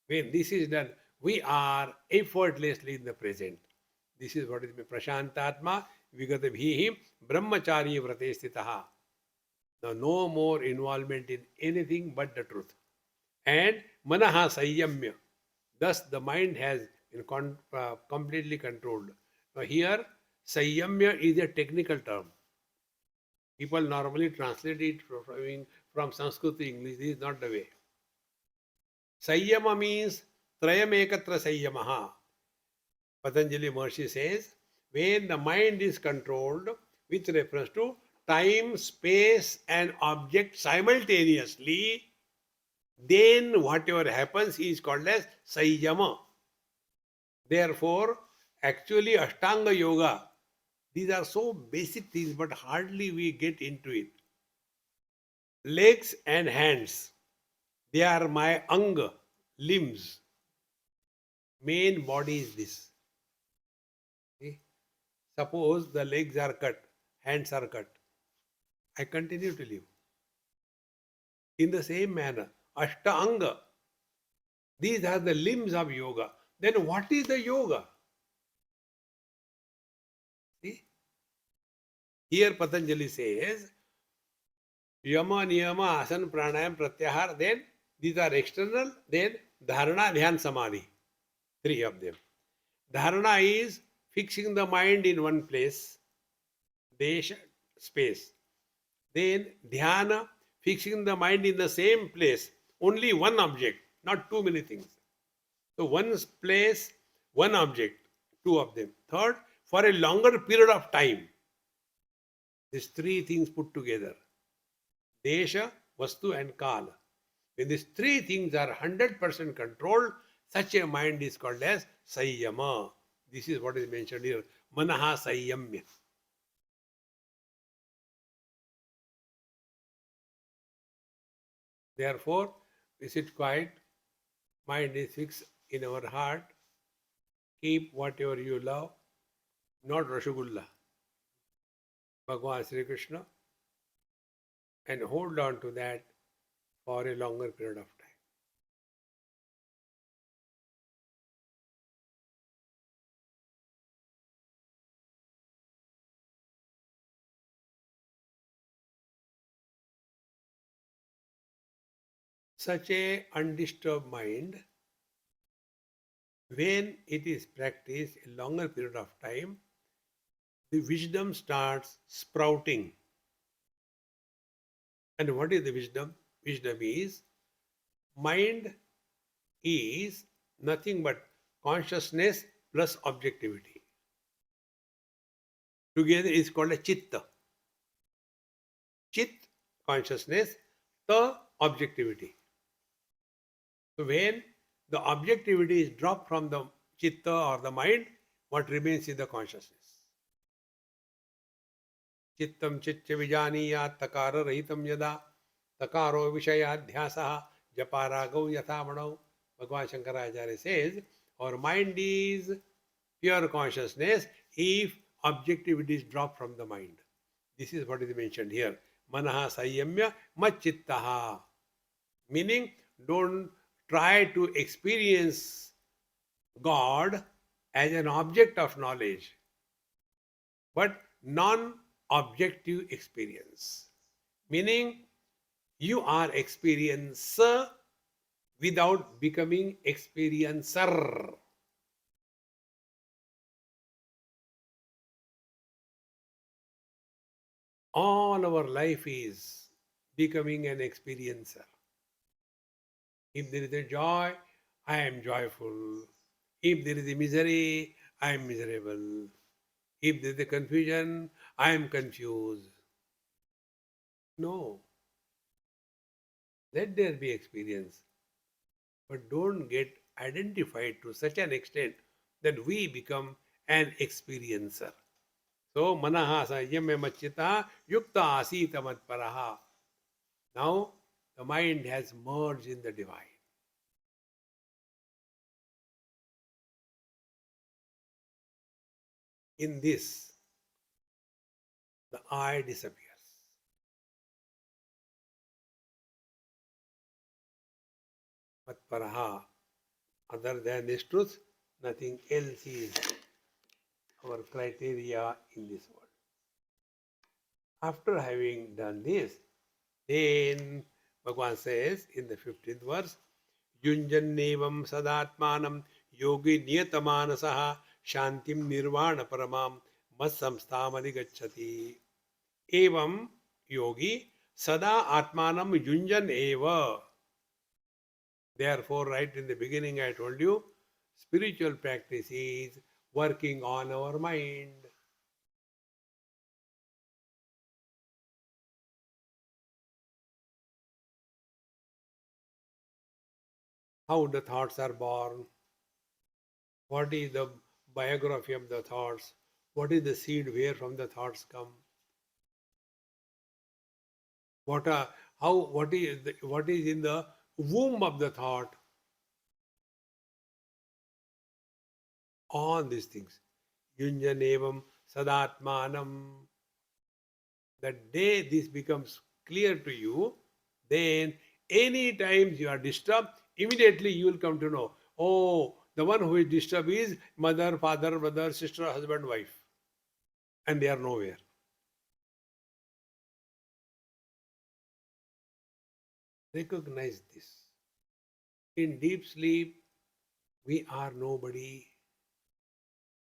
when this is done, we are effortlessly in the present. This is what is Prashantatma Vigata Bhihi Brahmachari Vrate Sthitaha. Now, no more involvement in anything but the truth. And Manaha Sayyamya. Thus, the mind has been completely controlled. Now, here, Sayyamya is a technical term. People normally translate it from Sanskrit to English. This is not the way. Sayyama means Trayamekatra Sayyamaha. Patanjali Maharshi says, when the mind is controlled with reference to time, space, and object simultaneously, then whatever happens is called as Sayyama. Therefore, actually Ashtanga Yoga, these are so basic things, but hardly we get into it. Legs and hands, they are my anga, limbs. Main body is this. See? Suppose the legs are cut, hands are cut. I continue to live. In the same manner, Ashtanga, these are the limbs of yoga. Then what is the yoga? See? Here Patanjali says, Yama, Niyama, Asana, Pranayam, Pratyahar, then these are external, then Dharana, Dhyan, Samadhi. Three of them. Dharana is fixing the mind in one place, Desha, space. Then Dhyana, fixing the mind in the same place, only one object, not too many things. So one place, one object, two of them. Third, for a longer period of time. These three things put together. Desha, Vastu and Kala. When these three things are 100% controlled, such a mind is called as Sayyama. This is what is mentioned here. Manaha Sayyamya. Therefore, We sit quiet, mind is fixed in our heart. Keep whatever you love, not Rasgulla, Bhagavan Sri Krishna, and hold on to that for a longer period of time. Such a undisturbed mind, when it is practiced a longer period of time, the wisdom starts sprouting. And what is the wisdom? Wisdom is mind is nothing but consciousness plus objectivity. Together is called a chitta. Chit, consciousness, the objectivity. So when the objectivity is dropped from the chitta or the mind, what remains is the consciousness. Chittam chitya vijaniyat takara rahitam yada takaro vishayadhyasa japaragau yathamanau. Bhagavan Shankaracharya says, our mind is pure consciousness if objectivity is dropped from the mind. This is what is mentioned here. Manaha sayamya machittaha. Meaning, don't try to experience God as an object of knowledge, but non-objective experience. Meaning, you are experiencer without becoming experiencer. All our life is becoming an experiencer. If there is a joy, I am joyful. If there is a misery, I am miserable. If there is a confusion, I am confused. No. Let there be experience. But don't get identified to such an extent that we become an experiencer. So, manaha sayamya machita yukta asita matparaha. Now, the mind has merged in the divine. In this, the I disappears. Matparaha, other than this truth, nothing else is our criteria in this world. After having done this, then Bhagavan says in the 15th verse, Yunjannevam sadatmanam yogi niyatamanasaha shantim nirvana paramam massamsthamadi gacchati. Evam yogi sada atmanam yunjan eva. Therefore, right in the beginning I told you, spiritual practice is working on our mind. How the thoughts are born, what is the biography of the thoughts, what is the seed where from the thoughts come, what is in the womb of the thought, all these things. Yunjanevam sadatmanam. The day this becomes clear to you, then any times you are disturbed, immediately you will come to know, oh, the one who is disturbed is mother, father, brother, sister, husband, wife. And they are nowhere. Recognize this. In deep sleep, we are nobody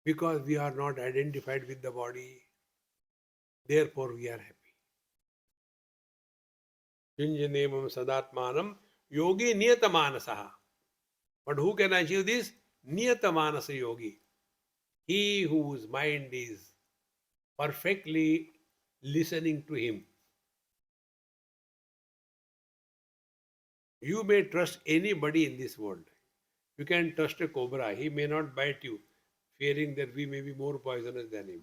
because we are not identified with the body. Therefore, we are happy. Yunjanemam sadatmanam yogi niyatamanasa. But who can achieve this? Niyatamanasa yogi. He whose mind is perfectly listening to him. You may trust anybody in this world. You can trust a cobra. He may not bite you, fearing that we may be more poisonous than him.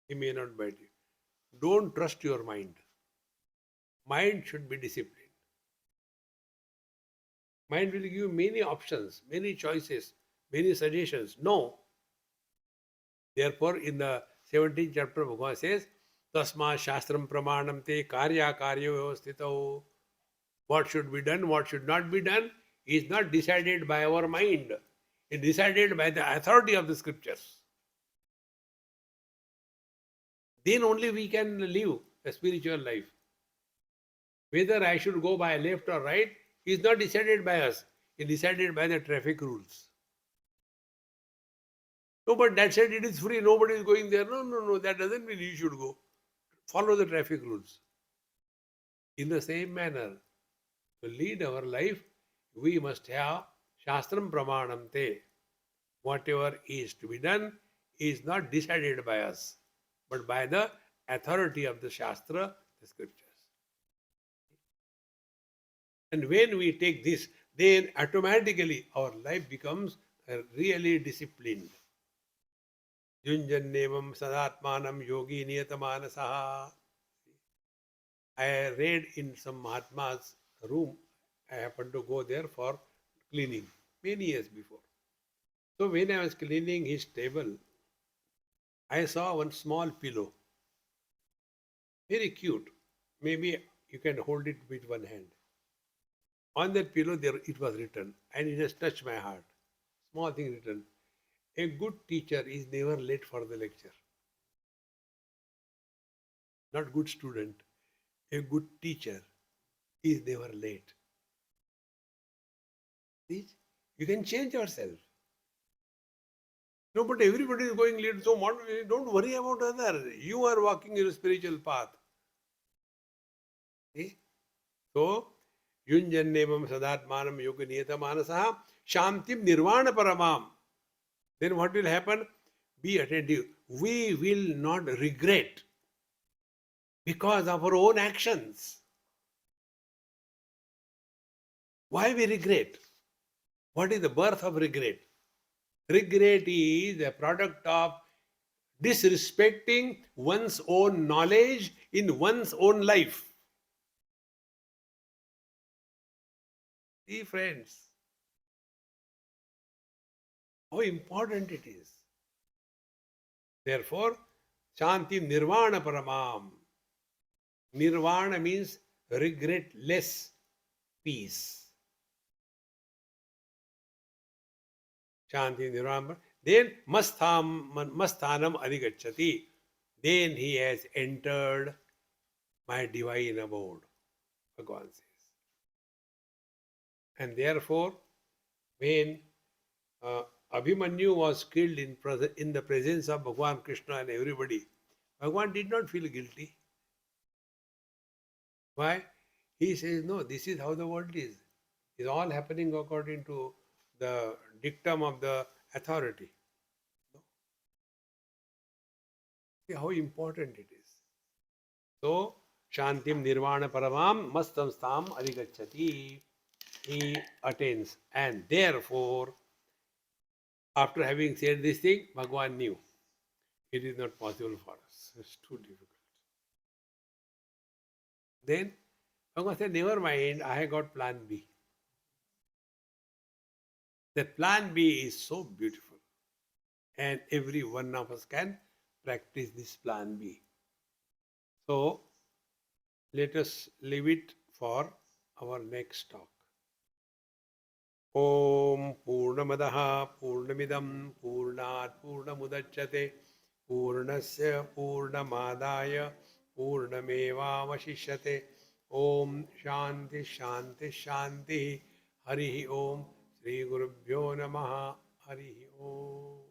He may not bite you. Don't trust your mind. Mind should be disciplined. Mind will give you many options, many choices, many suggestions. No. Therefore, in the 17th chapter, Bhagavan says, Tasma Shastram Pramanam Te Karya Karya Vyavastito. What should be done, what should not be done, is not decided by our mind. It is decided by the authority of the scriptures. Then only we can live a spiritual life. Whether I should go by left or right is not decided by us. It is decided by the traffic rules. No, but that said it is free, nobody is going there. No, that doesn't mean you should go. Follow the traffic rules. In the same manner, to lead our life, we must have Shastram Pramanam Te. Whatever is to be done is not decided by us, but by the authority of the Shastra, the scriptures. And when we take this, then automatically our life becomes really disciplined. Yunjannevam sadatmanam yogi niyatamanasaha. I read in some Mahatma's room. I happened to go there for cleaning many years before. So when I was cleaning his table, I saw one small pillow. Very cute. Maybe you can hold it with one hand. On that pillow, there it was written, and it has touched my heart. Small thing written. A good teacher is never late for the lecture. Not good student. A good teacher is never late. See? You can change yourself. No, but everybody is going late, so don't worry about others. You are walking in a spiritual path. See? So, Yunjannevam sadatmanam yoga niyatamanasah shantim nirvana paramam. Then what will happen? Be attentive. We will not regret because of our own actions. Why we regret? What is the birth of regret? Regret is a product of disrespecting one's own knowledge in one's own life. See, friends, how important it is. Therefore, Shanti Nirvana Paramam. Nirvana means regretless peace. Shanti Nirvana. Then Masthanam Adhigacchati. Then he has entered my divine abode, Bhagavan says. And therefore, when Abhimanyu was killed in the presence of Bhagavan Krishna and everybody, Bhagavan did not feel guilty. Why? He says, no, this is how the world is. It's all happening according to the dictum of the authority. No? See how important it is. So, Shantim Nirvana Paramam Mastam Stam Adhigacchati. He attains. And therefore, after having said this thing, Bhagavan knew it is not possible for us. It's too difficult. Then Bhagavan said, never mind, I have got plan B. That plan B is so beautiful. And every one of us can practice this plan B. So, let us leave it for our next talk. Om Purnamadaha Purnamidam Purnat Purnamudachyate Purnasya Purnamadaya Purnamevavashishyate. Om Shanti Shanti Shanti. Harihi Om. Sri Gurubhyo Namaha. Harihi Om.